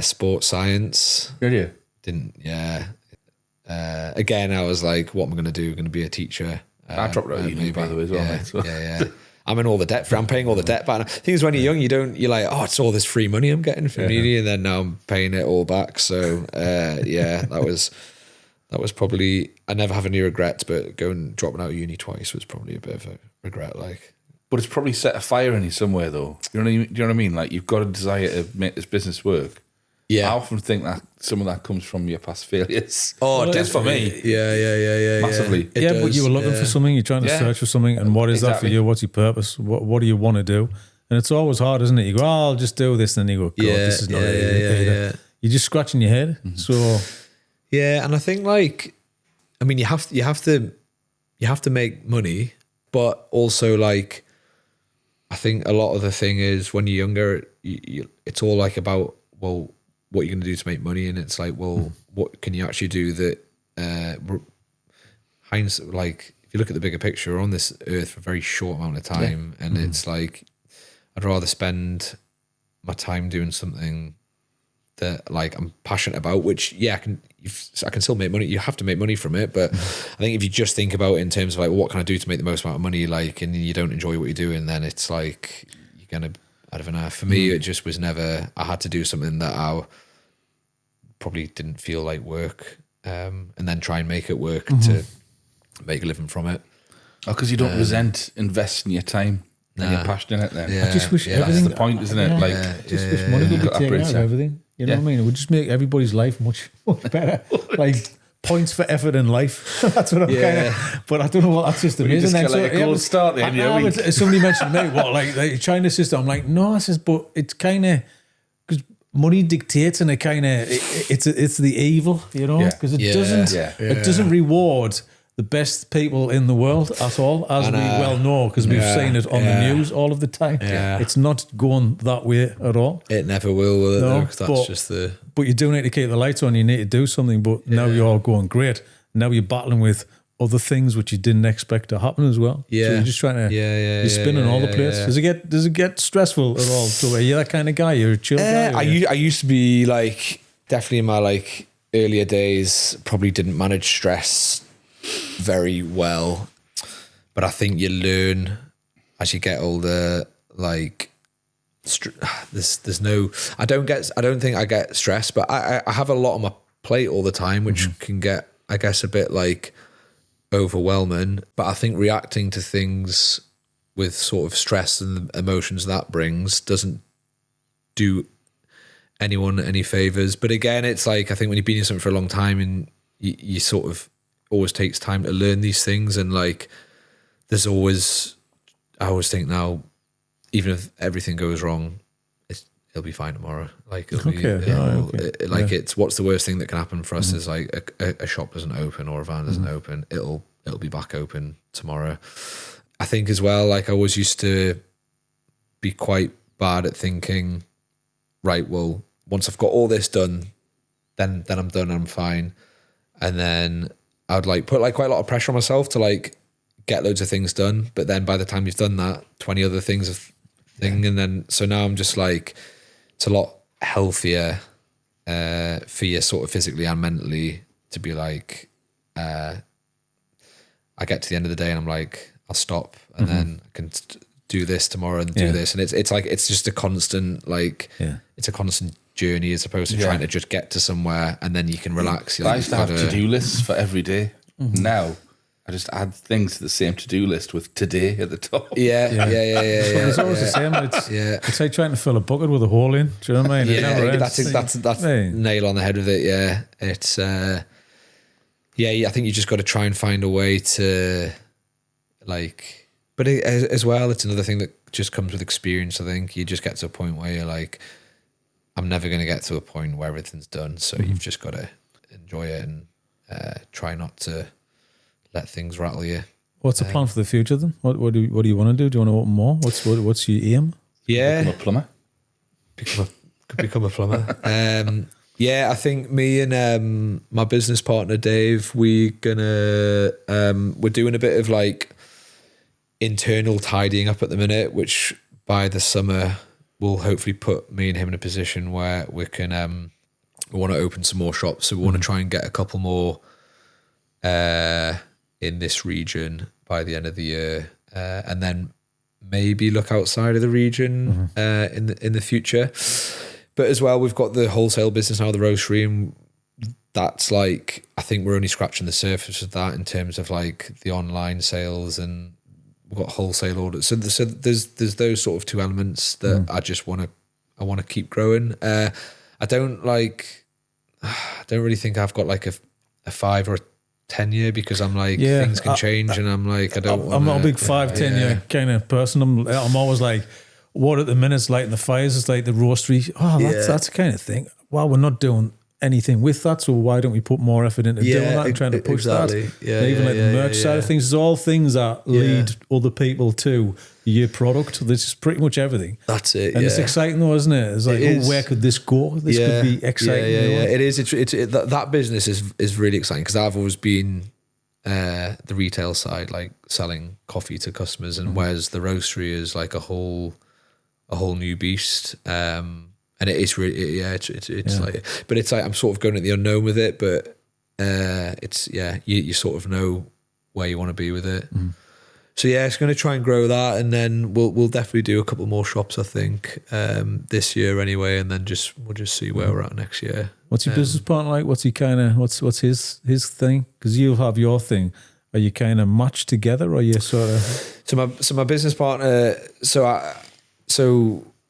Sports science. Did you? Didn't. Yeah. Again, I was like, what am I going to do? I'm going to be a teacher. I dropped out of uni, by the way, as well. Yeah, mate, so. yeah. I'm in all the debt. I'm paying all the debt back. The thing is, when you're young, you're like, oh, it's all this free money I'm getting from uni, and then now I'm paying it all back. So that was probably. I never have any regrets, but dropping out of uni twice was probably a bit of a regret. Like, but it's probably set a fire in you somewhere, though. Do you know what I mean? Like, you've got a desire to make this business work. Yeah, I often think that some of that comes from your past failures. Oh, it does for me. Yeah, massively. Yeah, but you were looking for something. You're trying to search for something, and what is that for you? What's your purpose? What do you want to do? And it's always hard, isn't it? You go, oh, I'll just do this, and then you go, God, this is not it. Yeah. You're just scratching your head. Mm-hmm. So yeah, and I think like, I mean, you have to make money, but also like, I think a lot of the thing is when you're younger, it's all like about what you're going to do to make money, and it's like, well, what can you actually do that hindsight, like if you look at the bigger picture, we're on this earth for a very short amount of time, and it's like I'd rather spend my time doing something that like I'm passionate about, which I can still make money. You have to make money from it, but I think if you just think about it in terms of like, what can I do to make the most amount of money, like, and you don't enjoy what you're doing, then it's like you're gonna, I don't know. For me, it just was never. I had to do something that I probably didn't feel like work, and then try and make it work to make a living from it. Oh, because you don't resent investing your time and your passion in it. Then I just wish everything. That's the point, isn't it? Like, just wish money could take out of everything. You know what I mean? It would just make everybody's life much better. Like points for effort in life. That's what I'm kind of. But I don't know what that system is. And then like a gold start there. Somebody mentioned to me, what like China system? I'm like, no, I says, but it's kind of because money dictates, and it kind of it's the evil, you know, because it doesn't reward the best people in the world at all, as we well know, because we've seen it on the news all of the time. Yeah. It's not going that way at all. It never will it? No, that's just the. But you do need to keep the lights on. You need to do something. But now you're all going great. Now you're battling with other things which you didn't expect to happen as well. Yeah. So you're just trying to. You're spinning all the plates. Yeah. Does it get stressful at all? So are you that kind of guy? You're a chill guy. I used to be like definitely in my like earlier days. Probably didn't manage stress very well, but I think you learn as you get older. Like there's no. I don't think I get stressed, but I have a lot on my plate all the time, which can get, I guess, a bit like overwhelming. But I think reacting to things with sort of stress and the emotions that brings doesn't do anyone any favors. But again, it's like I think when you've been in something for a long time and you sort of always takes time to learn these things, and like I always think now, even if everything goes wrong, it'll be fine tomorrow. Like it's what's the worst thing that can happen for us is like a shop doesn't open or a van doesn't open. It'll be back open tomorrow. I think as well, like I always used to be quite bad at thinking, right, well, once I've got all this done, then I'm done, I'm fine. And then I'd like put like quite a lot of pressure on myself to like get loads of things done. But then by the time you've done that, 20 other things have thing. And then, so now I'm just like, it's a lot healthier for you sort of physically and mentally to be like, I get to the end of the day and I'm like, I'll stop and then I can do this tomorrow and do this. And it's like, it's just a constant, like, it's a constant journey as opposed to trying to just get to somewhere and then you can relax. I used to have to-do lists for every day. Now I just add things to the same to-do list with today at the top. It's always the same. It's like trying to fill a bucket with a hole in. Do you know what I mean? That's nail on the head with it. Yeah. It's, I think you just got to try and find a way to like, but as well, it's another thing that just comes with experience. I think you just get to a point where you're like, I'm never going to get to a point where everything's done. So you've just got to enjoy it and try not to let things rattle you. What's the plan for the future then? What do you want to do? Do you want to open more? What's your aim? Yeah. Become a plumber. Become a plumber. I think me and my business partner Dave, we're doing a bit of like internal tidying up at the minute, which by the summer will hopefully put me and him in a position where we can we want to open some more shops. So we want to try and get a couple more in this region by the end of the year, and then maybe look outside of the region in the future. But as well, we've got the wholesale business now, the roastery, and that's like, I think we're only scratching the surface of that in terms of like the online sales, and we've got wholesale orders. So there's those sort of two elements that I want to keep growing. I don't really think I've got like a 5 or a 10 year, because I'm like, things can change, and I'm like, I'm not a big 5-10 year kind of person. I'm always like, what at the minute's lighting the fires is like the roastery. That's the kind of thing. Well, we're not doing anything with that, so why don't we put more effort into doing that and trying to push that? Even like the merch side of things, it's all things that lead other people to your product. This is pretty much everything. That's it. And it's exciting though, isn't it? It's like, where could this go? This could be exciting. It is. That business is really exciting, because I've always been the retail side, like selling coffee to customers, and whereas the roastery is like a whole new beast. And it is really, it's like, but it's like, I'm sort of going at the unknown with it, but it's, you sort of know where you want to be with it. So it's going to try and grow that, and then we'll definitely do a couple more shops, I think, this year anyway, and then we'll just see where we're at next year. What's your business partner like? What's he kind of, what's his thing? Because you'll have your thing. Are you kind of matched together, or are you sort of? So my business partner, so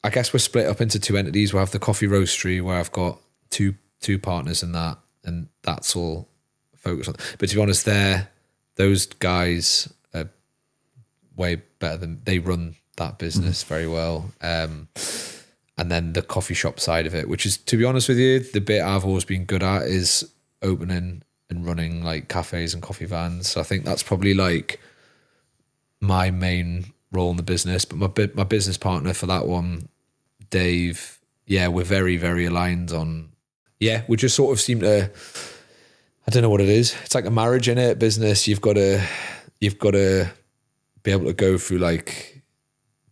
I guess we're split up into two entities. We'll have the coffee roastery, where I've got two partners in that, and that's all focused on. But to be honest, those guys are way better than, they run that business very well. And then the coffee shop side of it, which is, to be honest with you, the bit I've always been good at is opening and running like cafes and coffee vans. So I think that's probably like my main role in the business. But my business partner for that one, Dave, we're very, very aligned on, we just sort of seem to, I don't know what it is. It's like a marriage in it, business. You've got to be able to go through like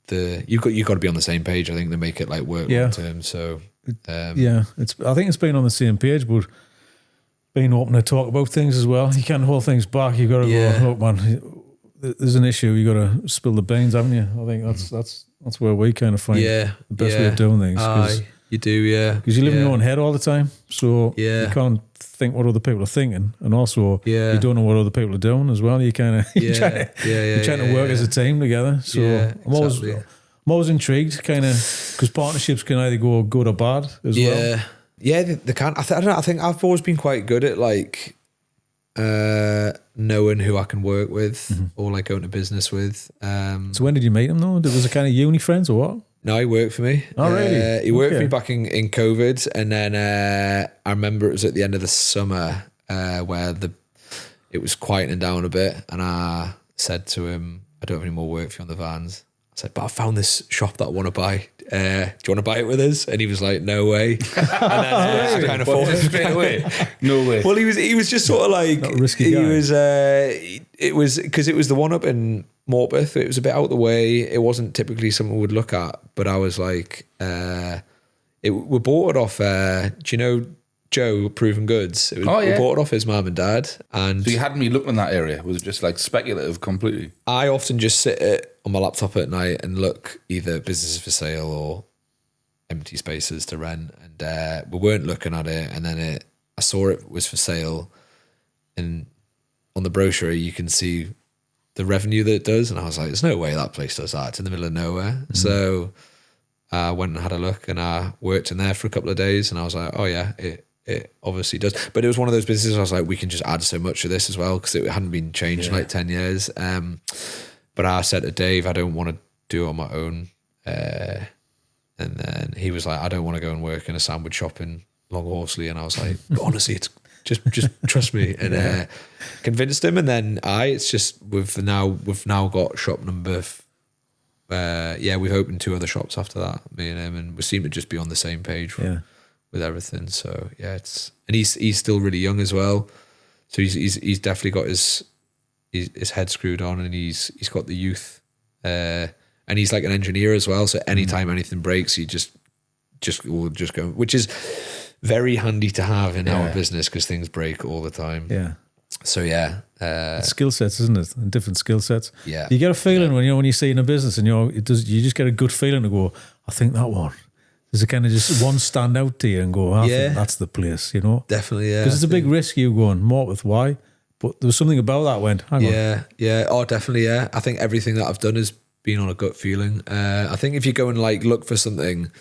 you've got to be on the same page, I think, to make it like work long term. So I think it's been on the same page, but being open to talk about things as well. You can't hold things back. You've got to go, look, man, there's an issue. You got to spill the beans, haven't you? I think that's where we kind of find the best way of doing things. You do, because you live in your own head all the time, so you can't think what other people are thinking, and also you don't know what other people are doing as well. You kind of you're trying to work as a team together. So I'm always intrigued, kind of, because partnerships can either go good or bad as well. Yeah, they can. I don't know. I think I've always been quite good at like knowing who I can work with or like going to business with. So when did you meet him though? Was it kind of uni friends or what? No, he worked for me. Oh, really? He worked for me back in COVID. And then I remember it was at the end of the summer where it was quieting down a bit. And I said to him, I don't have any more work for you on the vans. I said, but I found this shop that I want to buy. Do you want to buy it with us? And he was like, no way. And then I kind of thought straight away. No way. Well, he was just sort of like, not a risky guy. It was because it was the one up in Morpeth. It was a bit out of the way. It wasn't typically something we would look at, but I was like, we bought it off, do you know Joe, Proven Goods? We bought it off his mum and dad. And so you had me looking in that area? Was it just like speculative completely? I often just sit on my laptop at night and look either businesses for sale or empty spaces to rent. And we weren't looking at it. And then I saw it was for sale. And on the brochure, you can see the revenue that it does. And I was like, there's no way that place does that. It's in the middle of nowhere. Mm-hmm. So I went and had a look and I worked in there for a couple of days. And I was like, oh yeah, it obviously does. But it was one of those businesses I was like, we can just add so much to this as well because it hadn't been changed in like 10 years. But I said to Dave, I don't want to do it on my own. And then he was like, I don't want to go and work in a sandwich shop in Long Horsley. And I was like, honestly, it's just trust me. And convinced him. And then we've now got shop number. We've opened 2 other shops after that, me and him, and we seem to just be on the same page with everything. So yeah, and he's still really young as well. So he's definitely got his head screwed on, and he's got the youth, and he's like an engineer as well. So anytime anything breaks, he just will just go, which is very handy to have in our business because things break all the time. Yeah. So skill sets, isn't it? And different skill sets. Yeah. You get a feeling when you see in a business and you just get a good feeling to go, I think that one. Does it kind of just one stand out to you and go, I think that's the place, you know? Definitely, yeah. Because it's a big risk you going, Morpeth, why? But there was something about that went, hang on. Yeah. Oh, definitely, yeah. I think everything that I've done has been on a gut feeling. I think if you go and like look for something,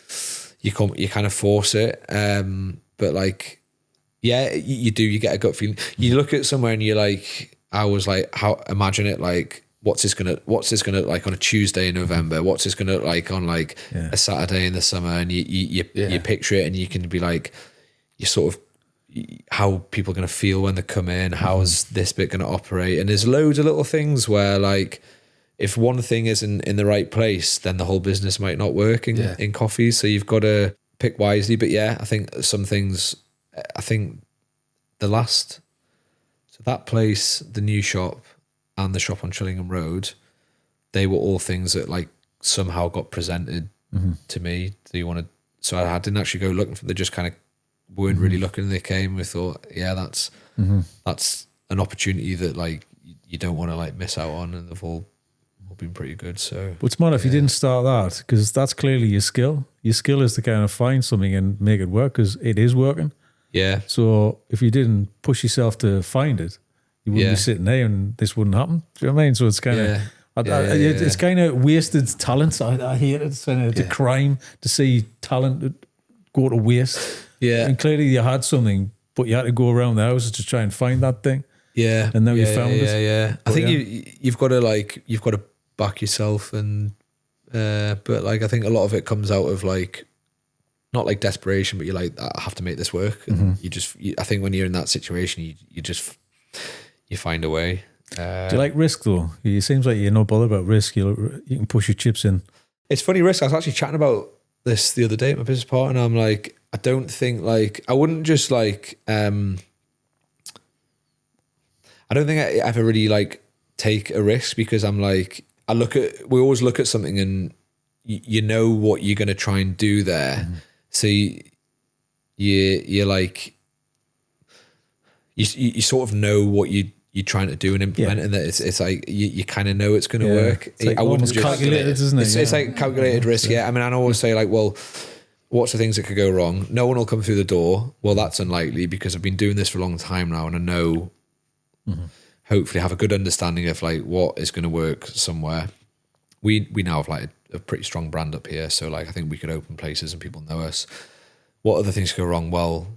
you kind of force it. But like, yeah, you do. You get a gut feeling. You look at somewhere and you're like, I was like, imagine it like, what's this gonna look like on a Tuesday in November? What's this gonna look like on like a Saturday in the summer? And you picture it and you can be like, you sort of how people are gonna feel when they come in. How's this bit gonna operate? And there's loads of little things where like, if one thing isn't in the right place, then the whole business might not work in coffee. So you've got to pick wisely. But yeah, I think some things. I think that place, the new shop, and the shop on Chillingham Road, they were all things that like somehow got presented to me. So I didn't actually go looking for them. They just kind of weren't really looking. They came. We thought, that's an opportunity that like you don't want to like miss out on, and they've all been pretty good. So, but it's mad if you didn't start that, because that's clearly your skill. Your skill is to kind of find something and make it work, because it is working. Yeah. So if you didn't push yourself to find it, you wouldn't be sitting there and this wouldn't happen. Do you know what I mean? So it's kind of, it's kind of wasted talent. I hate it. It's kind of a crime to see talent go to waste. Yeah. And clearly you had something, but you had to go around the houses to try and find that thing. Yeah. And now you found it. Yeah. I think you've got to back yourself, and but like I think a lot of it comes out of like, not like desperation, but you're like, I have to make this work. And I think when you're in that situation, you find a way. Do you like risk though? It seems like you're not bothered about risk. You can push your chips in. It's funny, risk. I was actually chatting about this the other day at my business partner, and I'm like, I don't think like, I wouldn't just like, I don't think I ever really like take a risk, because I'm like, we always look at something and you know what you're going to try and do there. So you're like, you sort of know what you're trying to do and implement, and that it's like you kind of know it's going to work. It's like, I wouldn't just calculated, isn't it? It's like calculated risk. Yeah. I mean, I always say like, well, what's the things that could go wrong? No one will come through the door. Well, that's unlikely, because I've been doing this for a long time now, and I know, hopefully have a good understanding of like what is going to work somewhere. We now have like a pretty strong brand up here, so like I think we could open places and people know us. What other things go wrong? Well,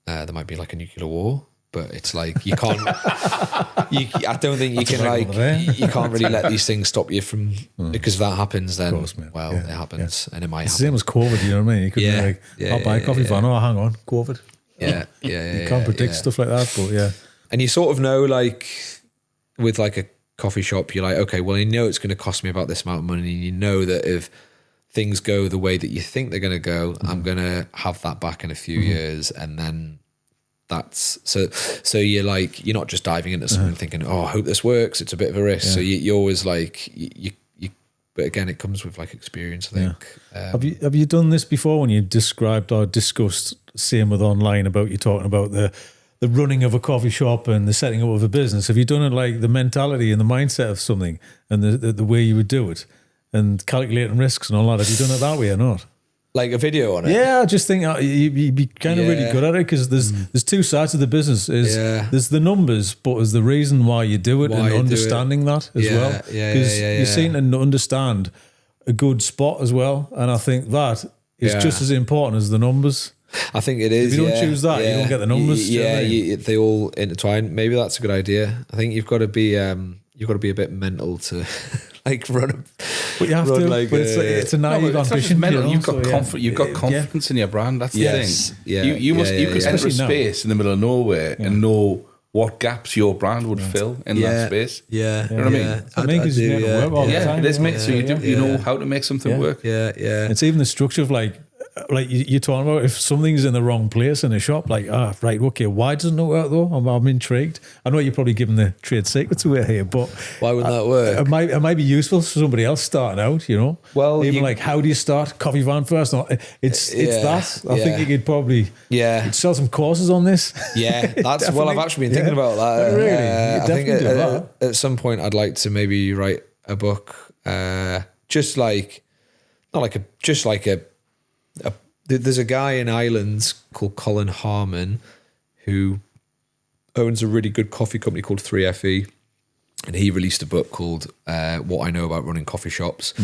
there might be like a nuclear war, but it's like you can't. I don't think you can you can't really let these things stop you from because if that happens, then it happens, and it might happen. Same as COVID, you know what I mean? You couldn't be like, I'll buy a coffee van. Oh, hang on, COVID. Yeah. You can't predict stuff like that, but yeah. And you sort of know, like with like a coffee shop, you're like, okay, well, you know it's going to cost me about this amount of money. And you know that if things go the way that you think they're going to go, I'm going to have that back in a few years. And then that's so you're like, you're not just diving into something thinking, oh, I hope this works. It's a bit of a risk. So you're always like, you but again, it comes with like experience, I think. Have you done this before when you described or discussed, same with online, about you talking about the running of a coffee shop and the setting up of a business? Have you done it like the mentality and the mindset of something and the way you would do it and calculating risks and all that? Have you done it that way or not? Like a video on it? Yeah, I just think you'd be kind of really good at it because there's two sides of the business. There's the numbers, but there's the reason why you do it and understanding that as well. Because you seem to understand a good spot as well. And I think that is just as important as the numbers. I think it is. If you don't choose that, you don't get the numbers. They all intertwine. Maybe that's a good idea. I think you've got to be a bit mental to like run. But you have to. Like it's a naive ambition. You've got confidence in your brand. That's the thing. You could enter a space in the middle of nowhere and know what gaps your brand would fill in that space. You know what I mean? I mean, because you work all the time. It is, mate. So you know how to make something work. It's even the structure of like you're talking about, if something's in the wrong place in a shop, like, right, okay, why doesn't it work though? I'm intrigued. I know you're probably giving the trade secrets away here, but why wouldn't that work? It might be useful for somebody else starting out, you know? Well, even like, how do you start coffee van first? No, it's that. I think you could probably you'd sell some courses on this. Yeah, that's well, I've actually been thinking about that. Really? I think at some point I'd like to maybe write a book, there's a guy in Ireland called Colin Harmon who owns a really good coffee company called 3FE, and he released a book called What I Know About Running Coffee Shops.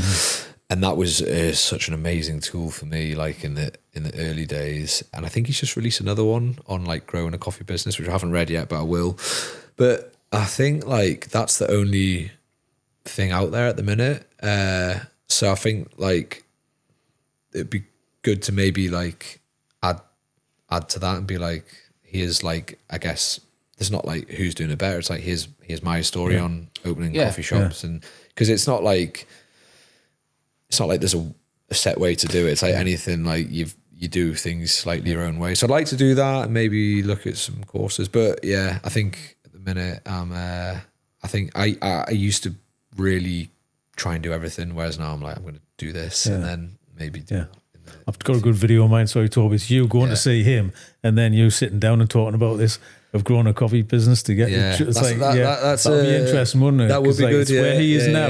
And that was such an amazing tool for me, like in the early days. And I think he's just released another one on like growing a coffee business, which I haven't read yet, but I will. But I think like that's the only thing out there at the minute. So I think like it'd be good to maybe like add to that and be like, here's like, I guess there's not like who's doing it better. It's like here's my story on opening coffee shops, and because it's not like there's a set way to do it. It's like anything, like you do things slightly your own way. So I'd like to do that and maybe look at some courses. But yeah, I think at the minute I think I used to really try and do everything, whereas now I'm like, I'm going to do this and then maybe do I've got a good video of mine, sorry Toby, it's you going to see him and then you sitting down and talking about this of growing a coffee business to get it's that'd be interesting, wouldn't it? That would be good. It's where he is now.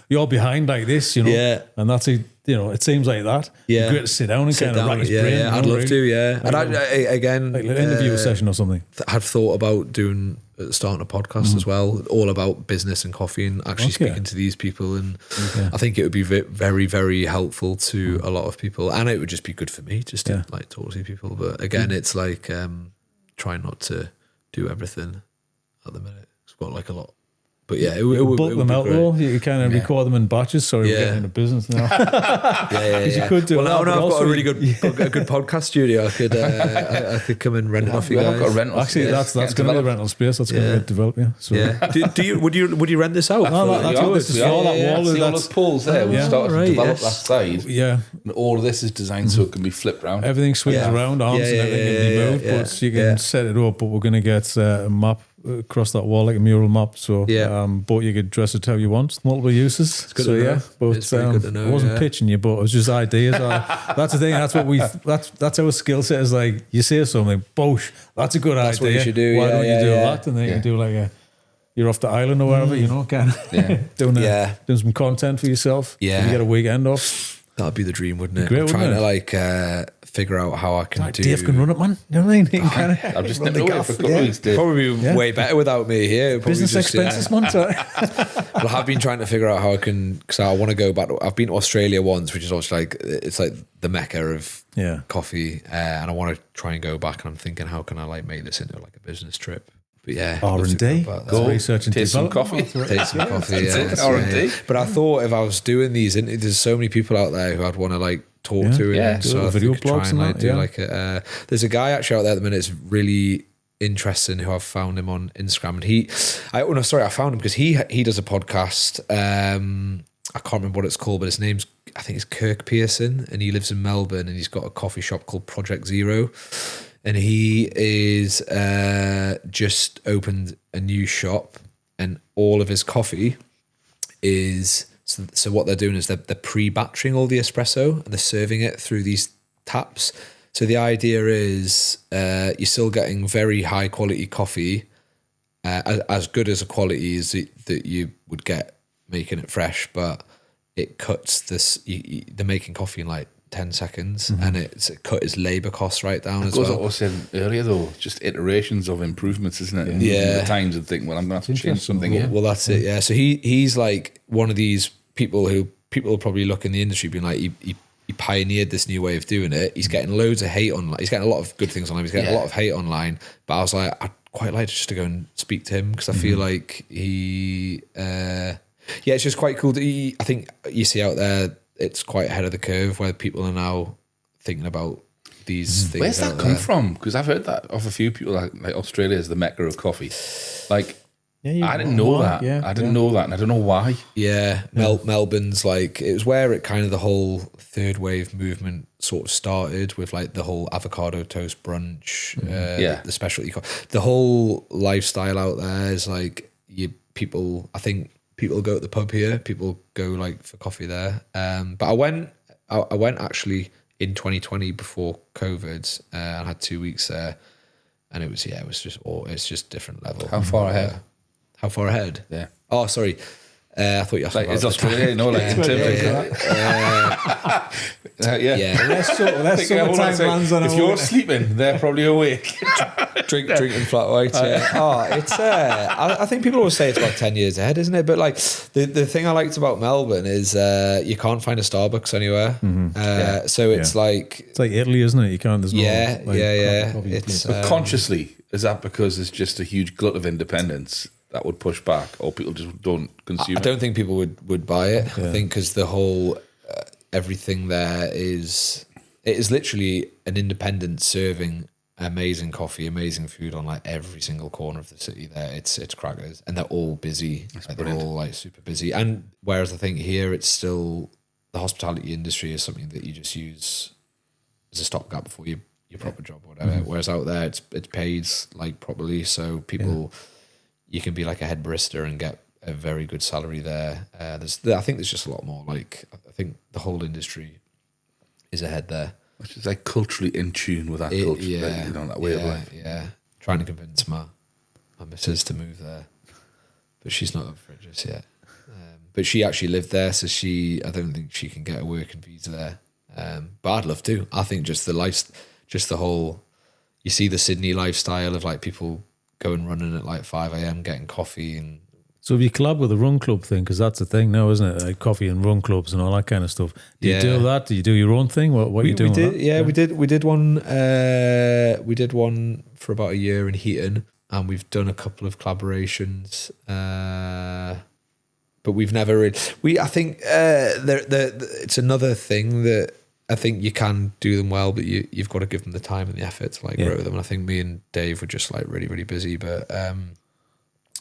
You're behind like this, you know, and that's it. You know, it seems like that. Yeah, great to sit down and kind of rack his brain. I'd love to. Yeah, and again, like an interview session or something. I've thought about starting a podcast as well, all about business and coffee, and actually speaking to these people. And I think it would be very, very helpful to a lot of people, and it would just be good for me just to like talk to people. But again, it's like try not to do everything at the minute. It's got like a lot. But yeah, it would bulk them out though. You kind of record them in batches. Sorry, we're getting into business now. You could do. Well, now I've got a really good podcast studio. I could come and rent it off you guys. I've got a rental. Actually, that's going to be a rental space. That's going to get developed. Yeah. So. Do you would you rent this out? No, that's yours. This is all that wall. See all those poles there. We started to develop that side. Yeah. And all of this is designed so it can be flipped around. Everything swings around, arms and everything can be moved, but you can set it up. But we're going to get a map across that wall, like a mural map. So, but you could dress it how you want. Multiple uses. It's good to know. But it's very good to know. I wasn't pitching you, but it was just ideas. That's the thing. That's what that's our skill set. Is like you say something, bosh, that's a good idea. That's what you should do. Why don't you do that? And then you can do like you're off the island or wherever, you know, doing some content for yourself. Yeah. You get a weekend off. That'd be the dream, wouldn't it? Great, I'm trying wouldn't to figure out how I can do. Dave can run it, man. You know what I mean? He can kind of I've just nipped away for a couple of weeks, Dave. Probably way better without me here. business expenses, man. But I have been trying to figure out how I can, because I want to go back. I've been to Australia once, which is obviously like, it's like the mecca of coffee, and I want to try and go back. And I'm thinking, how can I like make this into like a business trip? But yeah, R&D, go research and taste some development. coffee. Taste some coffee. Yeah, R&D. But I thought if I was doing these, there's so many people out there who I'd want to like talk to. And so I video think try blogs and like and do that, like a. There's a guy actually out there at the minute. It's really interesting who I've found him on Instagram, and I found him because he does a podcast. I can't remember what it's called, but his name's, I think it's Kirk Pearson, and he lives in Melbourne, and he's got a coffee shop called Project Zero. And he is just opened a new shop, and all of his coffee is so what they're doing is they're pre-batching all the espresso and they're serving it through these taps. So the idea is you're still getting very high quality coffee, as good as a quality as that you would get making it fresh, but it cuts this. They're making coffee in like 10 seconds, and it cut his labour costs right down as well. What I was saying earlier though, just iterations of improvements, isn't it? And the times and think, well, I'm going to have to change something here. Well, that's it. Yeah. So he's like one of these people who people will probably look in the industry being like, he pioneered this new way of doing it. He's getting loads of hate online. He's getting a lot of good things online. He's getting a lot of hate online. But I was like, I'd quite like just to go and speak to him because I feel like he, it's just quite cool. I think you see out there, it's quite ahead of the curve where people are now thinking about these things. Where's that come from? Because I've heard that of a few people, like Australia is the mecca of coffee. Like, I didn't know that. I didn't know that, and I don't know why. Yeah, Melbourne's like, it was where it kind of the whole third wave movement sort of started with like the whole avocado toast brunch, the specialty, the whole lifestyle out there is like I think people go to the pub here, people go like for coffee there. But I went actually in 2020 before COVID, and had 2 weeks there, and it's just different level. How far ahead? How far ahead? Yeah. Oh, sorry. I thought you asked like, about it's Australia, in terms of if you're sleeping, they're probably awake. Drinking flat white. It's. I think people always say it's about 10 years ahead, isn't it? But like the thing I liked about Melbourne is you can't find a Starbucks anywhere. So it's like Italy, isn't it? You can't. There's It's consciously, is that because there's just a huge glut of independence that would push back, or people just don't consume it? I don't think people would buy it. I think because the whole everything there it is literally an independent serving amazing coffee, amazing food on like every single corner of the city there. It's crackers, and they're all busy. They're all like super busy. And whereas I think here it's still the hospitality industry is something that you just use as a stopgap before your proper job or whatever. Whereas out there it's paid like properly, so people. You can be like a head barista and get a very good salary there. I think there's just a lot more. Like, I think the whole industry is ahead there. Which is like culturally in tune with that culture. That way of life. Yeah. Trying to convince my missus to move there. But she's not up for it just yet. But she actually lived there, so I don't think she can get a working visa there. But I'd love to. I think just the whole, you see the Sydney lifestyle of like people going running at like 5 a.m, getting coffee. And so have you collab with the run club thing? Because that's the thing now, isn't it? Like coffee and run clubs and all that kind of stuff. Do you do that? Do you do your own thing? What are you doing? We did one. We did one for about a year in Heaton, and we've done a couple of collaborations. But we've never really. I think it's another thing that. I think you can do them well, but you've got to give them the time and the effort to like grow them. And I think me and Dave were just like really, really busy. But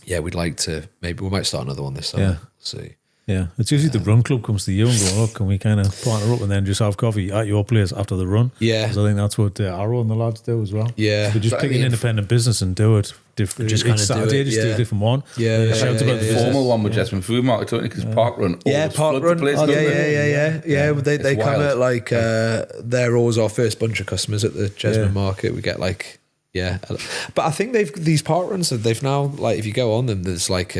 we'd like to, maybe we might start another one this summer. Yeah. See. Yeah, it's usually the run club comes to you and go, look, can we kind of partner up and then just have coffee at your place after the run? Yeah. Because I think that's what Arrow and the lads do as well. Yeah. So just pick an independent business and do it. Different. Just kind of Saturday, do a different one. Shout about the formal one with Jasmine Food Market, don't you? Because Park Run. Park Run. They come at like, they're always our first bunch of customers at the Jasmine Market. We get like, but I think these park runs, they've now, like, if you go on them, there's like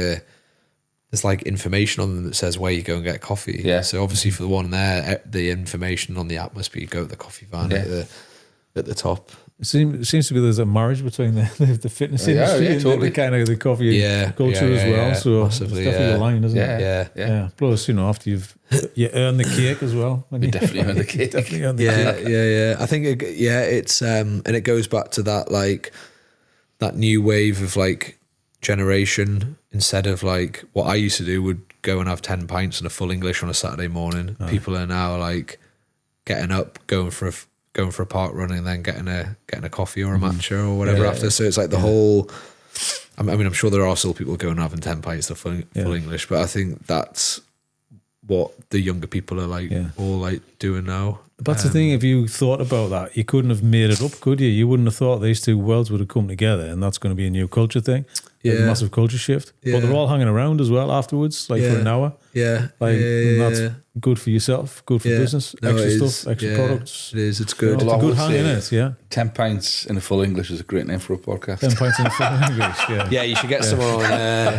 there's like information on them that says where you go and get coffee. Yeah. So obviously for the one there, the information on the app must be go to the coffee van at the top. It seems to be there's a marriage between the fitness industry and totally. the kind of the coffee culture as well. So massively, it's definitely aligned, isn't it? Yeah. Plus, after you earn the cake as well. You definitely earn the cake. Definitely earn the cake. Yeah. I think it's and it goes back to that like that new wave of like generation. Instead of like what I used to do, would go and have 10 pints and a full English on a Saturday morning. Oh. People are now like getting up, going for a park run, and then getting a coffee or a matcha or whatever after. So it's like the whole. I mean, I'm sure there are still people going and having 10 pints of full English, but I think that's what the younger people are like all like doing now. That's the thing. If you thought about that, you couldn't have made it up, could you? You wouldn't have thought these two worlds would have come together, and that's going to be a new culture thing. Like a massive culture shift. But they're all hanging around as well afterwards, like for an hour. And that's good for yourself, good for business, extra stuff, extra products. It is. It's good. It's a good hang in it. Yeah. 10 pints in a full English is a great name for a podcast. 10 pints in a full English. Yeah. Yeah, you should get someone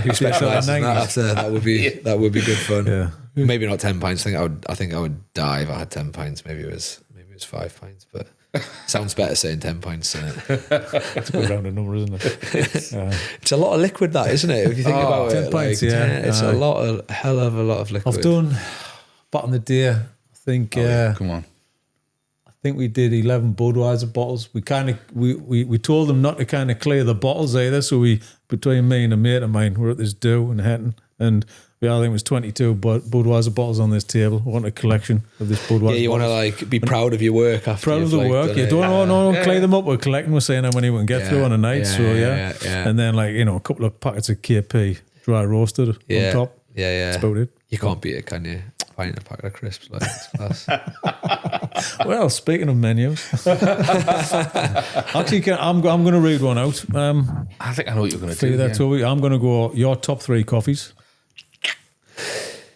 who specialises in that. After that would be good fun. Yeah. Maybe not 10 pints. I think I would die if I had 10 pints. Maybe it was 5 pints, but sounds better saying 10 pints, doesn't it? It's a good rounded number, isn't it? It's a lot of liquid, that, isn't it? If you think about 10 it, pints, it's a hell of a lot of liquid. I've done back in the day. I think. Come on. I think we did 11 Budweiser bottles. We told them not to kind of clear the bottles either. So between me and a mate of mine, we're at this do in Hetton, and I think it was 22 Budweiser bottles on this table. I want a collection of this Budweiser. Yeah, you want to like be proud of your work after. Proud of the work. Yeah, don't clear them up. We're collecting. We're saying how many we can get through on a night. And then like a couple of packets of KP dry roasted on top. Yeah. That's about it. You can't beat it, can you? Pint a packet of crisps, like it's class. Well, speaking of menus, actually, I'm going to read one out. I think I know what you're going to do. That, Toby. I'm going to go your top 3 coffees.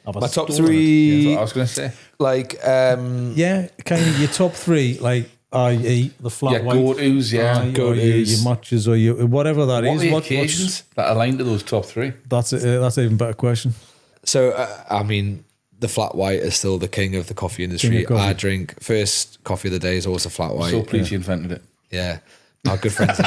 My top 3. That's what I was going to say. Like, kind of your top 3, like, i.e. the flat white. Go-tos, go-tos. Your matches or your whatever that is. What occasions that align to those top 3? That's an even better question. So, I mean, the flat white is still the king of the coffee industry. I drink, first coffee of the day is always a flat white. So pleased you invented it. Yeah. Our good friends in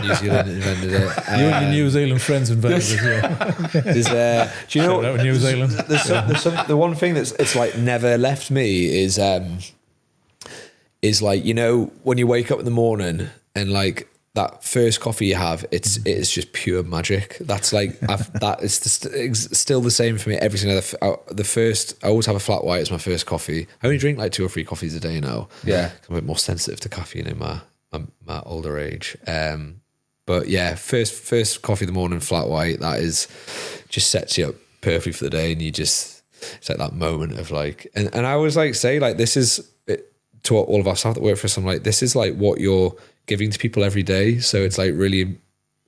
New Zealand invented it. You and your New Zealand friends invented it, yeah. Do you know New Zealand? The one thing it's like never left me is like, when you wake up in the morning and like that first coffee you have, it's just pure magic. That's like that is still the same for me every single the first. I always have a flat white as my first coffee. I only drink like 2 or 3 coffees a day now. Yeah, I'm a bit more sensitive to caffeine in my older age. But yeah, first coffee in the morning, flat white. That is just sets you up perfectly for the day, and it's like that moment of like. And I always like say like this is to all of our staff that work for us. I'm like, this is like what you're giving to people every day. So it's like really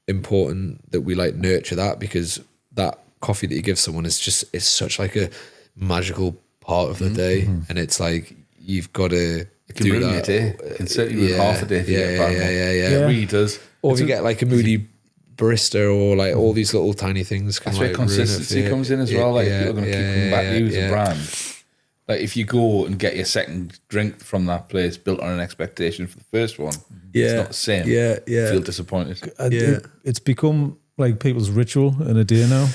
important that we like nurture that, because that coffee that you give someone it's such like a magical part of the day. And it's like, you've got to do that. It can set you in half a day. It really does. Or if you get like a moody barista or like all these little tiny things. That's where consistency comes in as well. Like people are going to keep coming back to you as a brand. Like if you go and get your second drink from that place built on an expectation for the first one, it's not the same. You feel disappointed. It's become like people's ritual in a day now,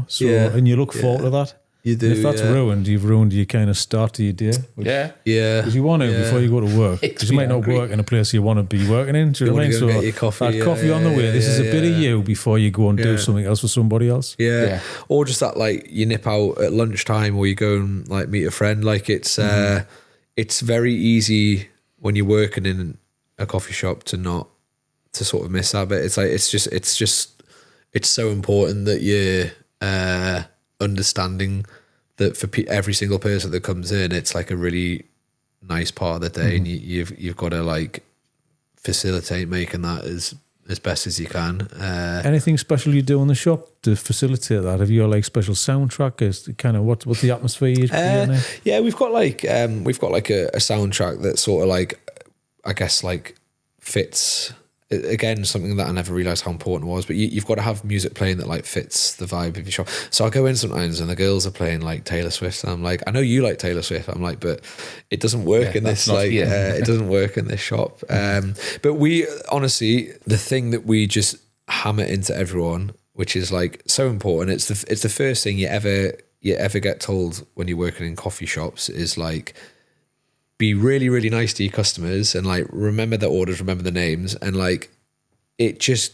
So and you look forward to that. You do. And if that's ruined, you've ruined your kind of start to your day. Because you want to before you go to work. Because you might not work in a place you want to be working in. Do you know what I mean? So get your coffee, that coffee on the way. This is a bit of you before you go and do something else with somebody else. Or just that like you nip out at lunchtime or you go and like meet a friend. Like it's very easy when you're working in a coffee shop to sort of miss that bit. It's like it's so important that you're understanding that for every single person that comes in, it's like a really nice part of the day, and you've got to like facilitate making that as best as you can. Anything special you do in the shop to facilitate that? Have you got like special soundtrack? Is kind of what's the atmosphere you're in? Yeah, we've got like a soundtrack that sort of like, I guess like fits again, something that I never realized how important it was, but you've got to have music playing that like fits the vibe of your shop. So I go in sometimes and the girls are playing like Taylor Swift, and I'm like, I know you like Taylor Swift. I'm like, but it doesn't work in this, it doesn't work in this shop. But we, honestly, the thing that we just hammer into everyone, which is like so important, it's the first thing you ever get told when you're working in coffee shops, is like, be really, really nice to your customers and like remember their orders, remember the names, and like it just,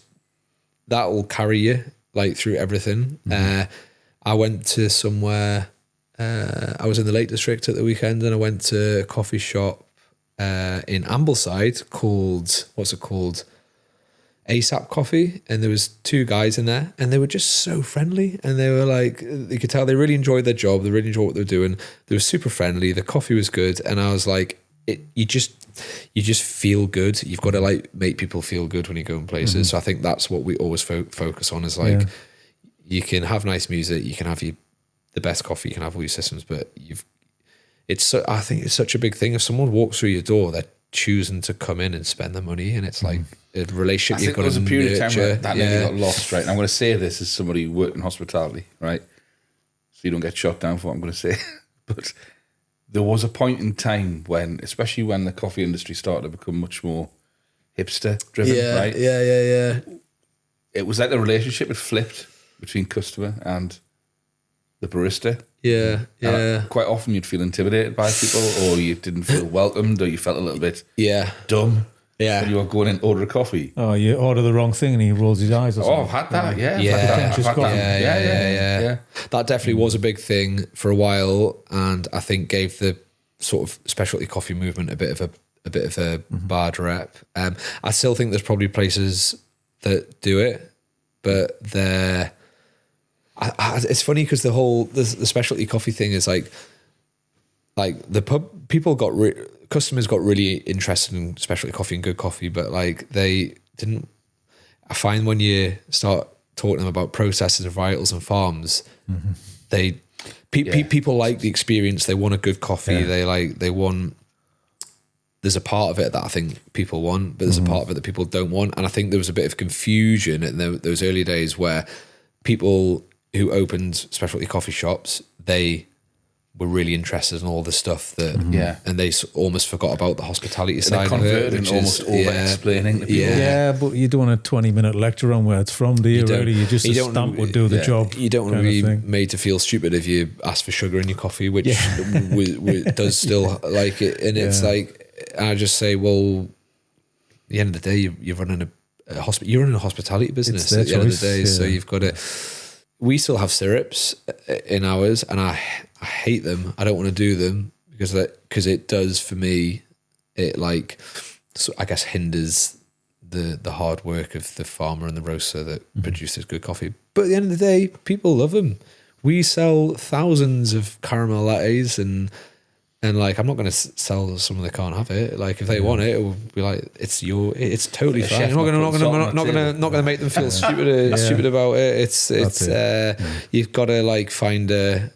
that will carry you like through everything. I went to somewhere, I was in the Lake District at the weekend, and I went to a coffee shop in Ambleside called, what's it called? ASAP Coffee, and there was 2 guys in there, and they were just so friendly, and they were like, you could tell they really enjoyed their job, they really enjoyed what they were doing, they were super friendly, the coffee was good, and I was like, you just feel good. You've got to like make people feel good when you go in places. So I think that's what we always focus on, is like, you can have nice music, you can have the best coffee, you can have all your systems, but I think it's such a big thing. If someone walks through your door, they're choosing to come in and spend the money, and it's like a relationship you've got to nurture. There was a period of time where that nearly got lost, right? And I'm going to say this as somebody who worked in hospitality, right? So you don't get shot down for what I'm going to say. But there was a point in time when, especially when the coffee industry started to become much more hipster driven, right? Yeah. It was like the relationship had flipped between customer and the barista. Yeah. Quite often you'd feel intimidated by people, or you didn't feel welcomed, or you felt a little bit dumb. Yeah. When you were going in to order a coffee. Oh, you order the wrong thing and he rolls his eyes or something. Oh, I've had that, yeah. Yeah. That definitely was a big thing for a while, and I think gave the sort of specialty coffee movement a bit of a bad rep. I still think there's probably places that do it, but they're... it's funny because the specialty coffee thing is like the pub people customers got really interested in specialty coffee and good coffee, but like they didn't. I find when you start talking to them about processes and varietals and farms, people like the experience. They want a good coffee. They want. There's a part of it that I think people want, but there's a part of it that people don't want, and I think there was a bit of confusion in those early days where people who opened specialty coffee shops, they were really interested in all the stuff that, and they almost forgot about the hospitality side of it, which almost is over-explaining to people. Yeah, but you don't want a 20-minute lecture on where it's from, do you? Really, you just a stamp would do the job. You don't want to be made to feel stupid if you ask for sugar in your coffee, which does still like it, and it's like, I just say, well, at the end of the day, you're running you're running a hospitality business at the end of the day, so you've got to. We still have syrups in ours, and I hate them. I don't want to do them because it does for me. It like, so I guess, hinders the hard work of the farmer and the roaster that produces good coffee. But at the end of the day, people love them. We sell thousands of caramel lattes and like, I'm not going to sell someone that can't have it. Like, if they want it, it will be like, it's totally fine. I'm not going to make them feel stupid about it. You've got to like find a.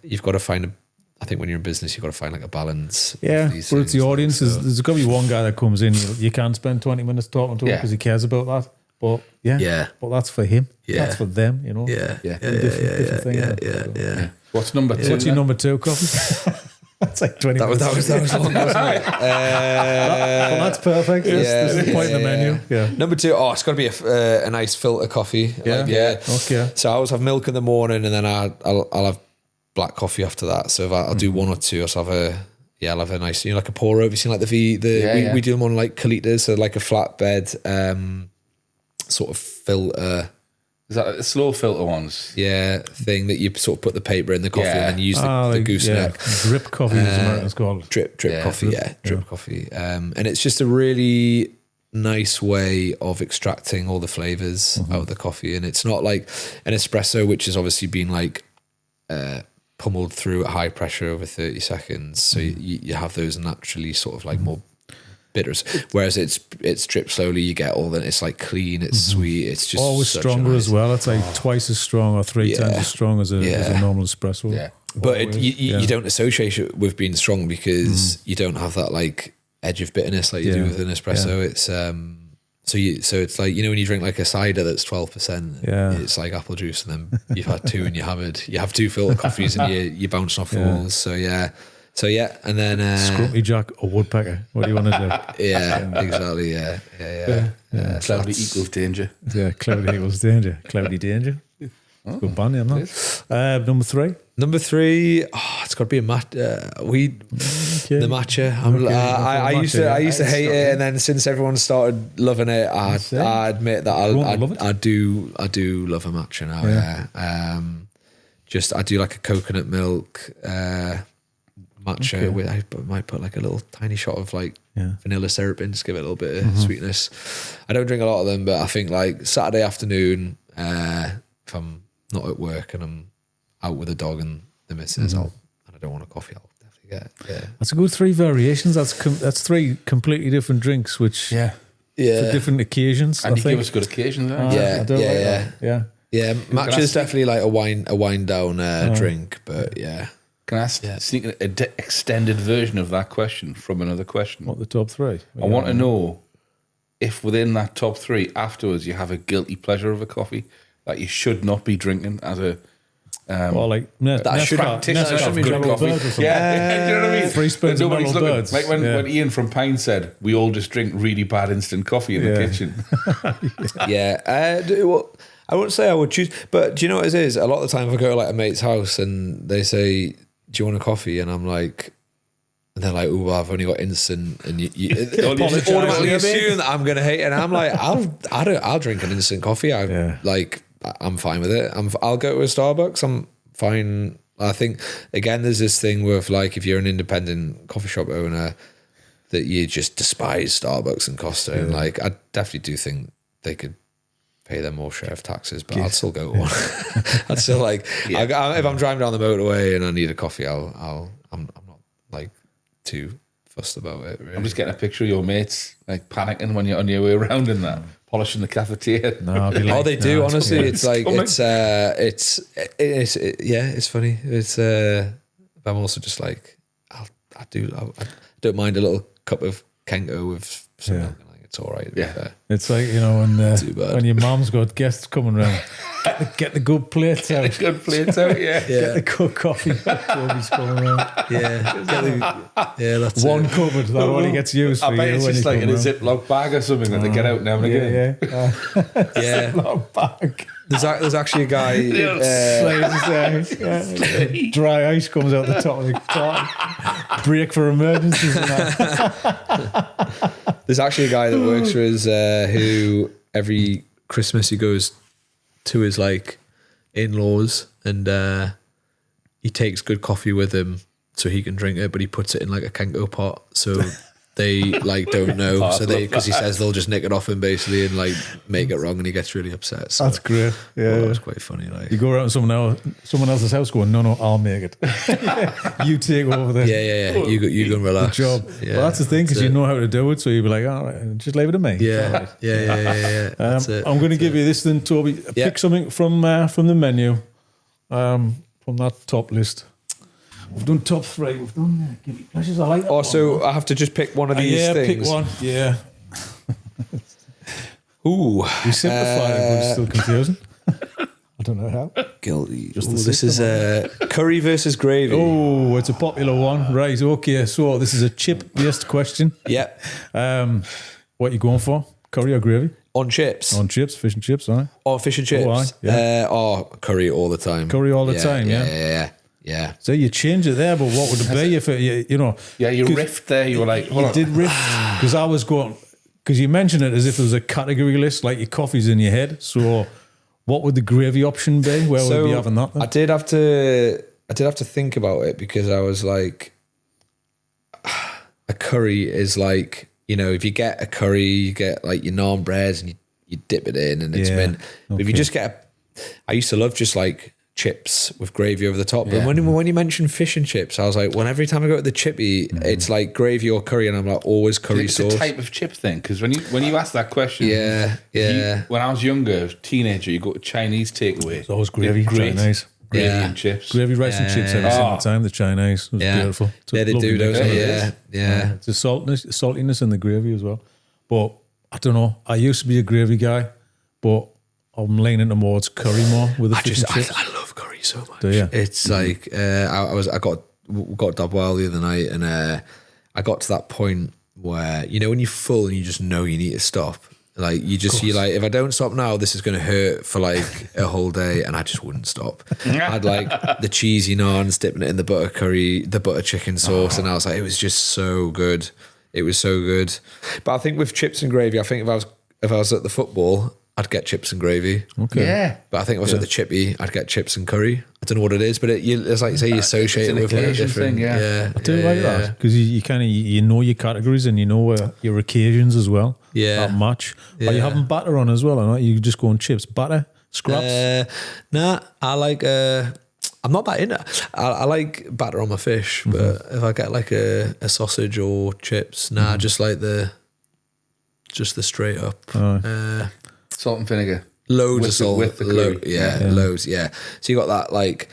I think when you're in business, you've got to find like a balance. Yeah, but it's the audience. There's got to be one guy that comes in. You can't spend 20 minutes talking to him because he cares about that. But but that's for him. Yeah. That's for them. You know. Different thing. What's number 2? What's your number 2 coffee? That's like 20 minutes. That was long, wasn't it? Well, that's perfect. This is the point in the menu. Yeah. Number 2, it's got to be a nice filter coffee. Okay. So I always have milk in the morning, and then I'll have black coffee after that. So if I'll do 1 or 2, I'll have a nice, like a pour over. You see, like we do them on like calitas, so like a flatbed sort of filter. Is that a slow filter ones? Yeah, thing that you sort of put the paper in the coffee and then use the gooseneck. Drip coffee is American's called. Drip coffee, drip coffee. And it's just a really nice way of extracting all the flavors out of the coffee. And it's not like an espresso, which has obviously been like pummeled through at high pressure over 30 seconds. So you have those naturally sort of like more bitters, whereas it's dripped slowly. You get all that. It's like clean, it's sweet, it's just always stronger as well. It's like twice as strong or 3 times as strong as a normal espresso. But you don't associate it with being strong because you don't have that like edge of bitterness like you do with an espresso. It's So it's like, you know, when you drink like a cider that's 12%, it's like apple juice, and then you've had two and you have two filter coffees and you're bouncing off the walls. So yeah, and then Scrumpy Jack or Woodpecker. What do you want to do? Yeah, exactly. Yeah. Cloudy equals danger. Yeah, cloudy equals danger. Cloudy danger. Good band name, that. Number 3. Number 3, it's got to be a the matcha. I used to hate it, and then since everyone started loving it, I admit that I do love a matcha now. Yeah. I do like a coconut milk matcha. With I might put like a little tiny shot of like vanilla syrup in, just give it a little bit of sweetness. I don't drink a lot of them, but I think like Saturday afternoon, if I'm not at work and I'm out with a dog and the missus, and I don't want a coffee, I'll definitely get it. Yeah. That's a good 3 variations. That's 3 completely different drinks, which for different occasions. And I you think. give us good occasions. Yeah. Yeah, matcha is definitely like a wind down drink, but yeah. Can I sneak an extended version of that question from another question? What, the top 3? I want to know if within that top 3 afterwards you have a guilty pleasure of a coffee that you should not be drinking as a or like that should practitioner of good coffee. Yeah, you know what I mean? 3 spoons of Mellow Birds. Like when Ian from Pine said, we all just drink really bad instant coffee in the kitchen. I wouldn't say I would choose, but do you know what it is? A lot of the time if I go to like a mate's house and they say, do you want a coffee? And I'm like, and they're like, oh, well, I've only got instant, and you just automatically assume that I'm going to hate it. And I'm like, I'll drink an instant coffee. I'm fine with it. I'll go to a Starbucks. I'm fine. I think, again, there's this thing with like, if you're an independent coffee shop owner, that you just despise Starbucks and Costa. And like, I definitely do think they could pay them more share of taxes, but I'd still go to one. I'd still like, if I'm driving down the motorway and I need a coffee, I'm not like too fussed about it. Really. I'm just getting a picture of your mates like panicking when you're on your way around in that, polishing the cafetiere. No, I'll be like, they do. Honestly, it's like it's funny. It's but I'm also just like I don't mind a little cup of Kenko with some milk. It's all right. It's like, you know, when your mum's got guests coming round, get the good plates out. Get the good plates out, Get the good coffee. Toby's coming round. That's one cupboard that only gets used for I bet you. it's just like in a Ziploc bag or something that they get out now and again. Ziploc bag. There's actually a guy. Dry ice comes out the top of the car. Break for emergencies and that. There's actually a guy that works for us who every Christmas he goes to his like in-laws and he takes good coffee with him so he can drink it, but he puts it in like a Kenko pot so they like don't know. So because he says they'll just nick it off him basically and like make it wrong, and he gets really upset. So that's great. Yeah, it's quite funny. Like you go around to someone else's house going, no, I'll make it. You take over there. Yeah. You go and relax. Good job. Yeah, well, that's the thing, because you know how to do it. So you'll be like, all right, just leave it to me. Yeah. That's it. I'm going to give you this then, Toby. Pick something from the menu, from that top list. We've done top 3. We've done guilty pleasures. I like that. Also, I have to just pick one of these things. Pick one. Yeah. Ooh. We simplified it, but it's still confusing. I don't know how. Guilty. This is curry versus gravy. Oh, it's a popular one. Right, okay. So this is a chip-based question. Yeah. What are you going for? Curry or gravy? On chips. On chips, fish and chips, aye. Oh, fish and chips. Curry all the time. Curry all the time, yeah. Yeah. So you change it there, but what would it be if you know? Yeah, you riffed there. You were like, you did riff because I was going because you mentioned it as if there was a category list, like your coffee's in your head. So, what would the gravy option be? Where would we be having that? Then? I did have to think about it because I was like, a curry is like, you know, if you get a curry, you get like your naan breads and you dip it in and it's mint. But if you just get I used to love just like chips with gravy over the top. But when you mentioned fish and chips, I was like, every time I go to the chippy, it's like gravy or curry, and I'm like, always curry sauce. It's a type of chip thing, because when you ask that question, when I was younger, teenager, you go to Chinese takeaway. It's always gravy, Chinese. Gravy and chips. Gravy, rice and chips every single time. The Chinese. It was beautiful. They do those. Yeah. It's the saltiness in the gravy as well. But I don't know. I used to be a gravy guy, but I'm leaning towards curry more with the fish and chips. I love curry so much. Do you? It's like I got Dub Wild the other night, and I got to that point where, you know, when you're full and you just know you need to stop. Like you're like, if I don't stop now, this is going to hurt for like a whole day, and I just wouldn't stop. I had like the cheesy naans, dipping it in the butter curry, the butter chicken sauce, and I was like, it was just so good. It was so good. But I think with chips and gravy, I think if I was at the football, I'd get chips and gravy. Okay. Yeah. But I think if I was at the chippy, I'd get chips and curry. I don't know what it is, but it's like you say, you associate it with like occasion different. thing, yeah. I do like that because you kind of you know your categories and you know your occasions as well. Yeah. That match. Are you having batter on as well, or not? You just going chips, batter, scraps? Nah, I like. I'm not that into it. I like batter on my fish, but if I get like a sausage or chips, just like the straight up. Salt and vinegar. Loads of salt. With the curry. Loads, yeah. So you got that like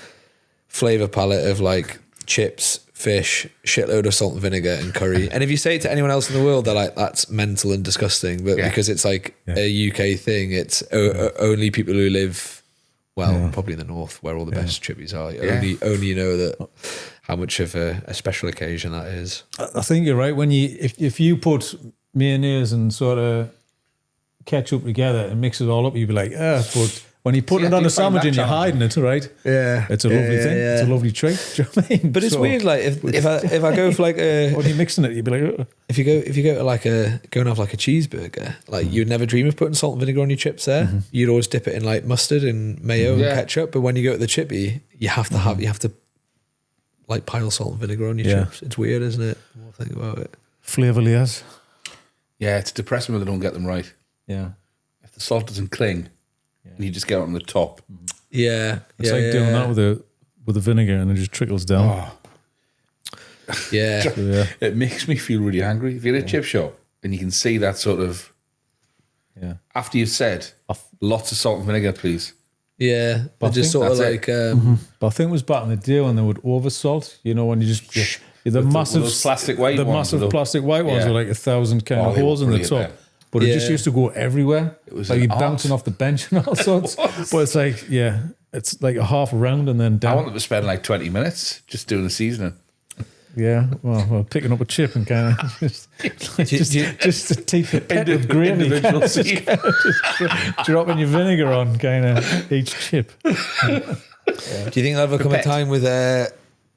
flavour palette of like chips, fish, shitload of salt and vinegar and curry. And if you say it to anyone else in the world, they're like, that's mental and disgusting. But because it's like a UK thing, it's only people who live, probably in the north where all the best chippies are. Only know that how much of a special occasion that is. I think you're right. When if you put mayonnaise and sort of ketchup together and mix it all up, you'd be like, but when you put it on a sandwich and you're hiding it, right? Yeah, it's a lovely thing. Yeah. It's a lovely treat. Do you know what I mean? But it's weird. Like if I go for like a when you're mixing it, you'd be like, if you go to like go and have like a cheeseburger, like you'd never dream of putting salt and vinegar on your chips there. You'd always dip it in like mustard and mayo and ketchup. But when you go to the chippy, you have to like pile salt and vinegar on your chips. It's weird, isn't it? The more I think about it. Flavour layers. Yeah, it's depressing when they don't get them right. Yeah. If the salt doesn't cling, and you just get it on the top. Yeah. It's like doing that with the vinegar and it just trickles down. Yeah. It makes me feel really angry. If you're at a chip shop and you can see that sort of, after you've said, lots of salt and vinegar, please. Yeah. But just sort of like... But I think it was back in the day when they would over salt, you know, when you just... The massive plastic white ones. The massive plastic white ones with like 1,000 kind of holes in the top. But it just used to go everywhere. It was like you're bouncing off the bench and all sorts. But it's like, it's like a half round and then down. I want them to spend like 20 minutes just doing the seasoning. Yeah, well, picking up a chip and kind of just to take the pet of gravy, just dropping your vinegar on kind of each chip. Do you think there'll ever come a time with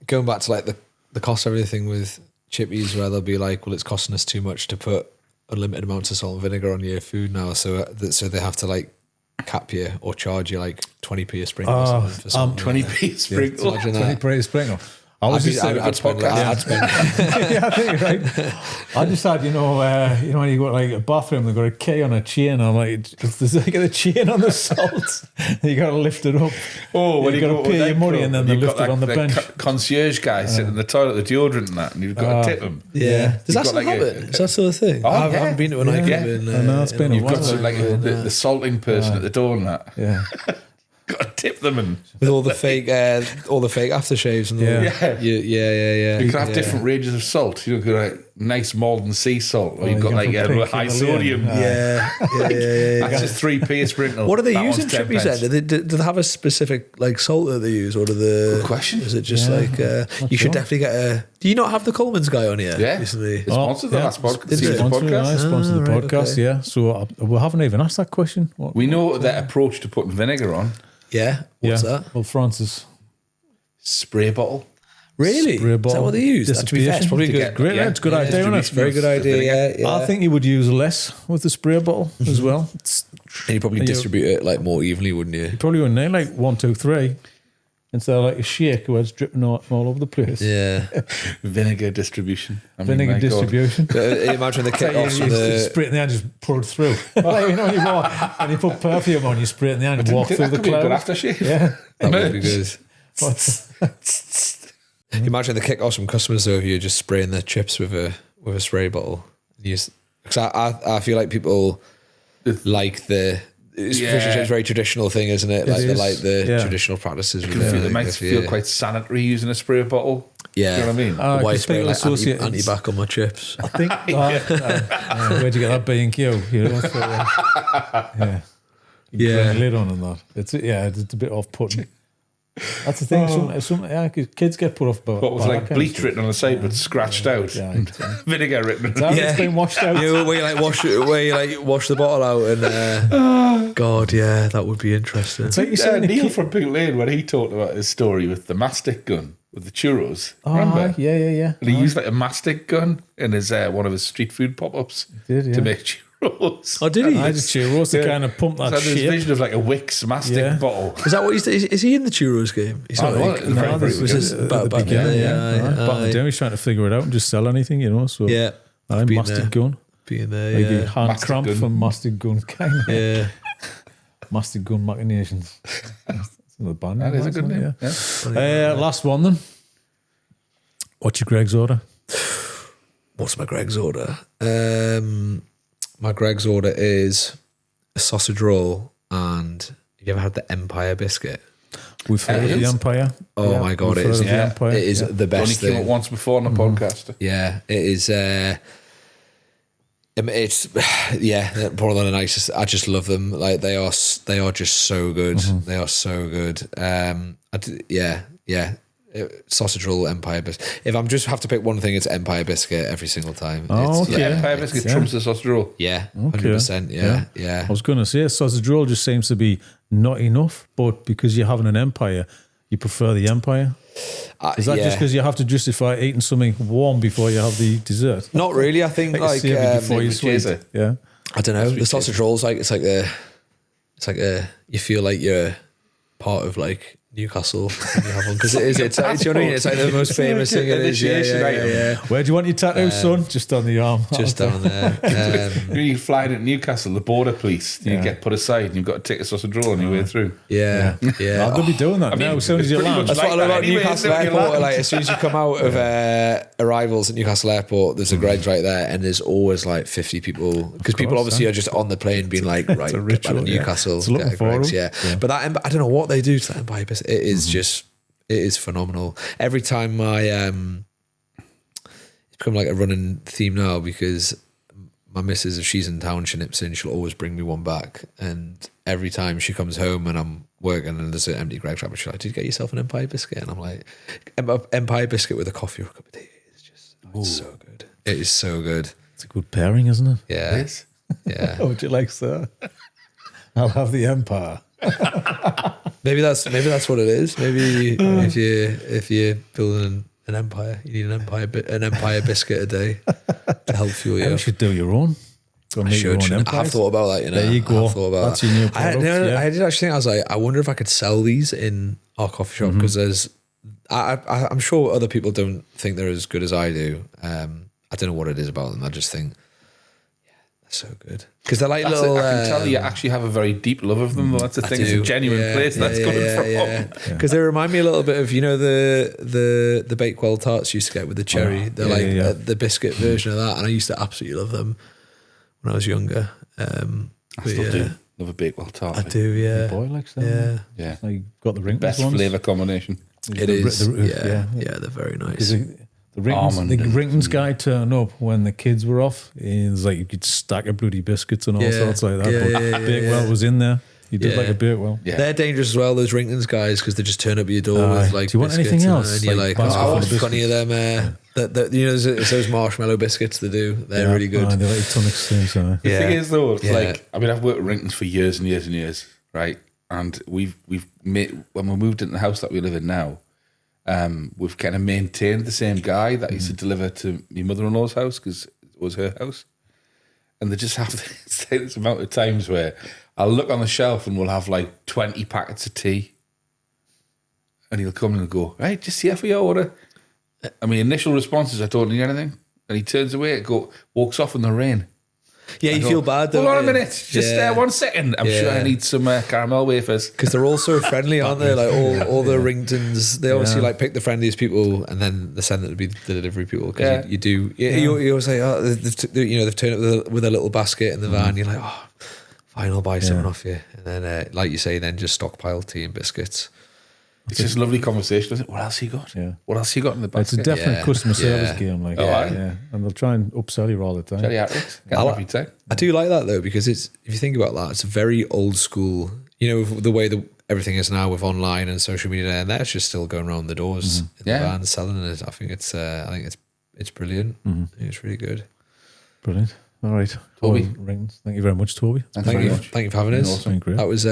going back to like the cost of everything with chippies where they'll be like, well, it's costing us too much to put unlimited amounts of salt and vinegar on your food now, so they have to like cap you or charge you like 20p a sprinkle or something for something. 20p a sprinkle. Imagine that. 20p a sprinkle. I'd spend. Yeah, I think you're right. I just had, you know, when you go to like a bathroom, they've got a key on a chain. I'm like, if there's like a chain on the salt, you got to lift it up. Oh, when you got to pay your money and then they lift it on the bench. Concierge guy sitting in the toilet, the deodorant and that, and you've got to tip him. Yeah, does that still happen? Is that sort of thing? I haven't been to a nightclub in. No, it's been a while. You've got like the salting person at the door and that. Yeah. Got to tip them and with all the fake aftershaves and yeah. You can have different ranges of salt. You've got like nice Malden sea salt, or you've got like high sodium. Yeah. That's just 3p a sprinkle. What are they using chippies then? Do they have a specific like salt that they use, or do the? Good question. Is it just like you should definitely get a? Do you not have the Coleman's guy on here? Yeah, recently. Sponsored the last podcast. Sponsored the podcast. Okay. Yeah, so we haven't even asked that question. We know that approach to putting vinegar on. Yeah. What's that? Well, Francis. Spray bottle. Really? Spray bottle. Is that what they use? To be fair, it's probably good. Great. It's a good idea, isn't it? It's a very good idea. Yeah. I think you would use less with the spray bottle as well. And you probably distribute it like more evenly, wouldn't you? You probably wouldn't need like 1, 2, 3 instead of like a shake where it's dripping all over the place. Yeah. Vinegar distribution. Vinegar distribution. Imagine the kickoffs. You spray it in the hand, just pour it through. Like, you know, when you put perfume on, you spray it in the hand and walk through the cloud. Aftershave. Yeah. That would be good. Imagine the kickoffs from customers though, if you're just spraying their chips with a spray bottle. Because I feel like people like the fish and chips very traditional thing, isn't it? Like the traditional practices. It might feel quite sanitary using a spray bottle. Yeah. You know what I mean? Ah, White 'cause people like associate- anti-bac on my chips. I think. Where'd you get that B&Q? You know, so, yeah. Yeah. Lid on and that. It's a bit off-putting. That's the thing. Some kids get put off about. What was by like that kind of bleach stuff. written on the side but scratched out. Yeah, Vinegar written on that it. it's been washed out. Yeah, where you like wash the bottle out and God, yeah, that would be interesting. It's like you saying a Neil kid- from Pink Lane, when he talked about his story with the mastic gun, with the churros. Remember? Yeah. And he used like a mastic gun in his one of his street food pop-ups Did, yeah. to make churros. Oh, did he? I just churros to kind of pump that So there's shit. vision of like a Wix mastic Yeah. bottle. Is that what is he in the churros game? He's not no, like, no, No, this was Very at back the then, beginning. yeah, Back in the day, he's trying to figure it out and just sell anything, you know. So yeah. I'm Been mastic there. gun. Being there, Like yeah. hand Mastic cramp gun. from mastic gun kind of Yeah. mastic gun machinations. That's another band. That is a isn't good it? name. Yeah. Last one then. What's your Greg's order? What's my Greg's order? My Greg's order is a sausage roll and have you ever had the Empire biscuit? We've heard of the Empire. Oh Yeah, my God, we've it heard is. of the Yeah, Empire. It is Yeah. the Only best came up thing. once before on the podcast. Yeah, it is. It's probably the nicest. I just love them. Like they are just so good. They are so good. Sausage roll, Empire biscuit. If I'm just have to pick one thing, it's Empire biscuit every single time. Oh, It's, okay. Yeah, Empire biscuit trumps the sausage roll. Yeah, Okay. 100%. Yeah. I was going to say sausage roll just seems to be not enough, but because you're having an Empire, you prefer the Empire. Is that just because you have to justify eating something warm before you have the dessert? Not really. I think like before you with sweet. chaser. Yeah. I don't know. The sausage rolls it's like you feel like you're part of like Newcastle when you have one because it is. It's like, do you know what I mean? It's like the most famous thing. It is. Yeah. Where do you want your tattoo, son? Just on the arm. Just down there. You fly into Newcastle, the border police, you get put aside and you've got to take a sausage roll on your way through. Yeah. I'm going to be doing that now as soon as you pretty land. much That's what I love that about anyway, Newcastle isn't it, when you Airport. land? Like as soon as you come out of arrivals at Newcastle Airport, there's a Greg's right there, and there's always like 50 people because people obviously are just on the plane being like, right, a get back ritual, to yeah. Becastle, It's looking get a Greg's, forward. yeah. But that I don't know what they do to that Empire biscuit. It is just. It is phenomenal. Every time it's become like a running theme now because my missus, if she's in town, she nips in, she'll always bring me one back. And every time she comes home and I'm working and there's an empty Greg's wrapper, she's like, did you get yourself an Empire biscuit? And I'm like, Empire biscuit with a coffee or a cup of tea. It's just it's so good. It is so good. It's a good pairing, isn't it? Yeah. It is. Yeah. Oh, would you like, sir? I'll have the Empire. Maybe that's what it is. Maybe if you're building an empire, you need an empire biscuit a day to help fuel you. You should do your own. Go make your own I have empires. thought about that. You know, There you I go. have thought about That's that. your new I product, yeah. I did actually think I was like, I wonder if I could sell these in our coffee shop because there's. I'm sure other people don't think they're as good as I do. I don't know what it is about them. I just think, yeah, they're so good because they're like little. I can tell you actually have a very deep love of them. That's the thing. It's a genuine place that's coming from. Because they remind me a little bit of the Bakewell tarts you used to get with the cherry. They're the biscuit version of that, and I used to absolutely love them when I was younger. I still do love a Bakewell tart. I do, yeah. Boy likes them. Yeah. You got the Ringtons Best ones. flavour combination. It is. yeah. They're very Because nice. the Ringtons guy turned up when the kids were off. It was like you could stack of bloody biscuits and all sorts like that. But Bakewell was in there. He did like a Bakewell. Yeah. They're dangerous as well, those Ringtons guys, because they just turn up at your door with like do you want biscuits anything and- else? And you're Like like, basket I full want of 20 of them. It's those marshmallow biscuits they do. They're really good. They like tonic things. The thing is, though, it's Yeah. like, I mean, I've worked with Ringtons for years and years and years, right? And we've made, when we moved into the house that we live in now, we've kind of maintained the same guy that used to deliver to my mother-in-law's house because it was her house. And they just have this amount of times where I'll look on the shelf and we'll have like 20 packets of tea. And he'll come and go, right, just here for your order. I mean, initial response is, I don't need anything. And he turns away, walks off in the rain. Yeah, you feel bad though. Hold on a minute, just 1 second. I'm sure I Yeah. need some caramel wafers. Because they're all so friendly, aren't they? Like all the Ringtons, they obviously like pick the friendliest people, and then they send them to be the delivery people. Because you always say, oh, they've turned up with a little basket in the van. You're like, oh, fine, I'll buy something off you. And then, like you say, then just stockpile tea and biscuits. It's just a lovely conversation, isn't it? What else you got? Yeah. What else you got in the It's basket? a definite customer service Yeah. game, like aye. yeah. And they'll try and upsell you all the time. Geriatrics. Get them every time. I do like that though, because it's, if you think about that, it's a very old school, you know, the way that everything is now with online and social media, and that's just still going around the doors in the van selling it. I think it's brilliant. I think it's really good. Brilliant. All right, Toby. Thank you very much, Toby. Thank you. Thank you for having us. Been great. That was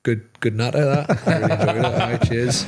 good natter. That I really enjoyed it. All right, cheers.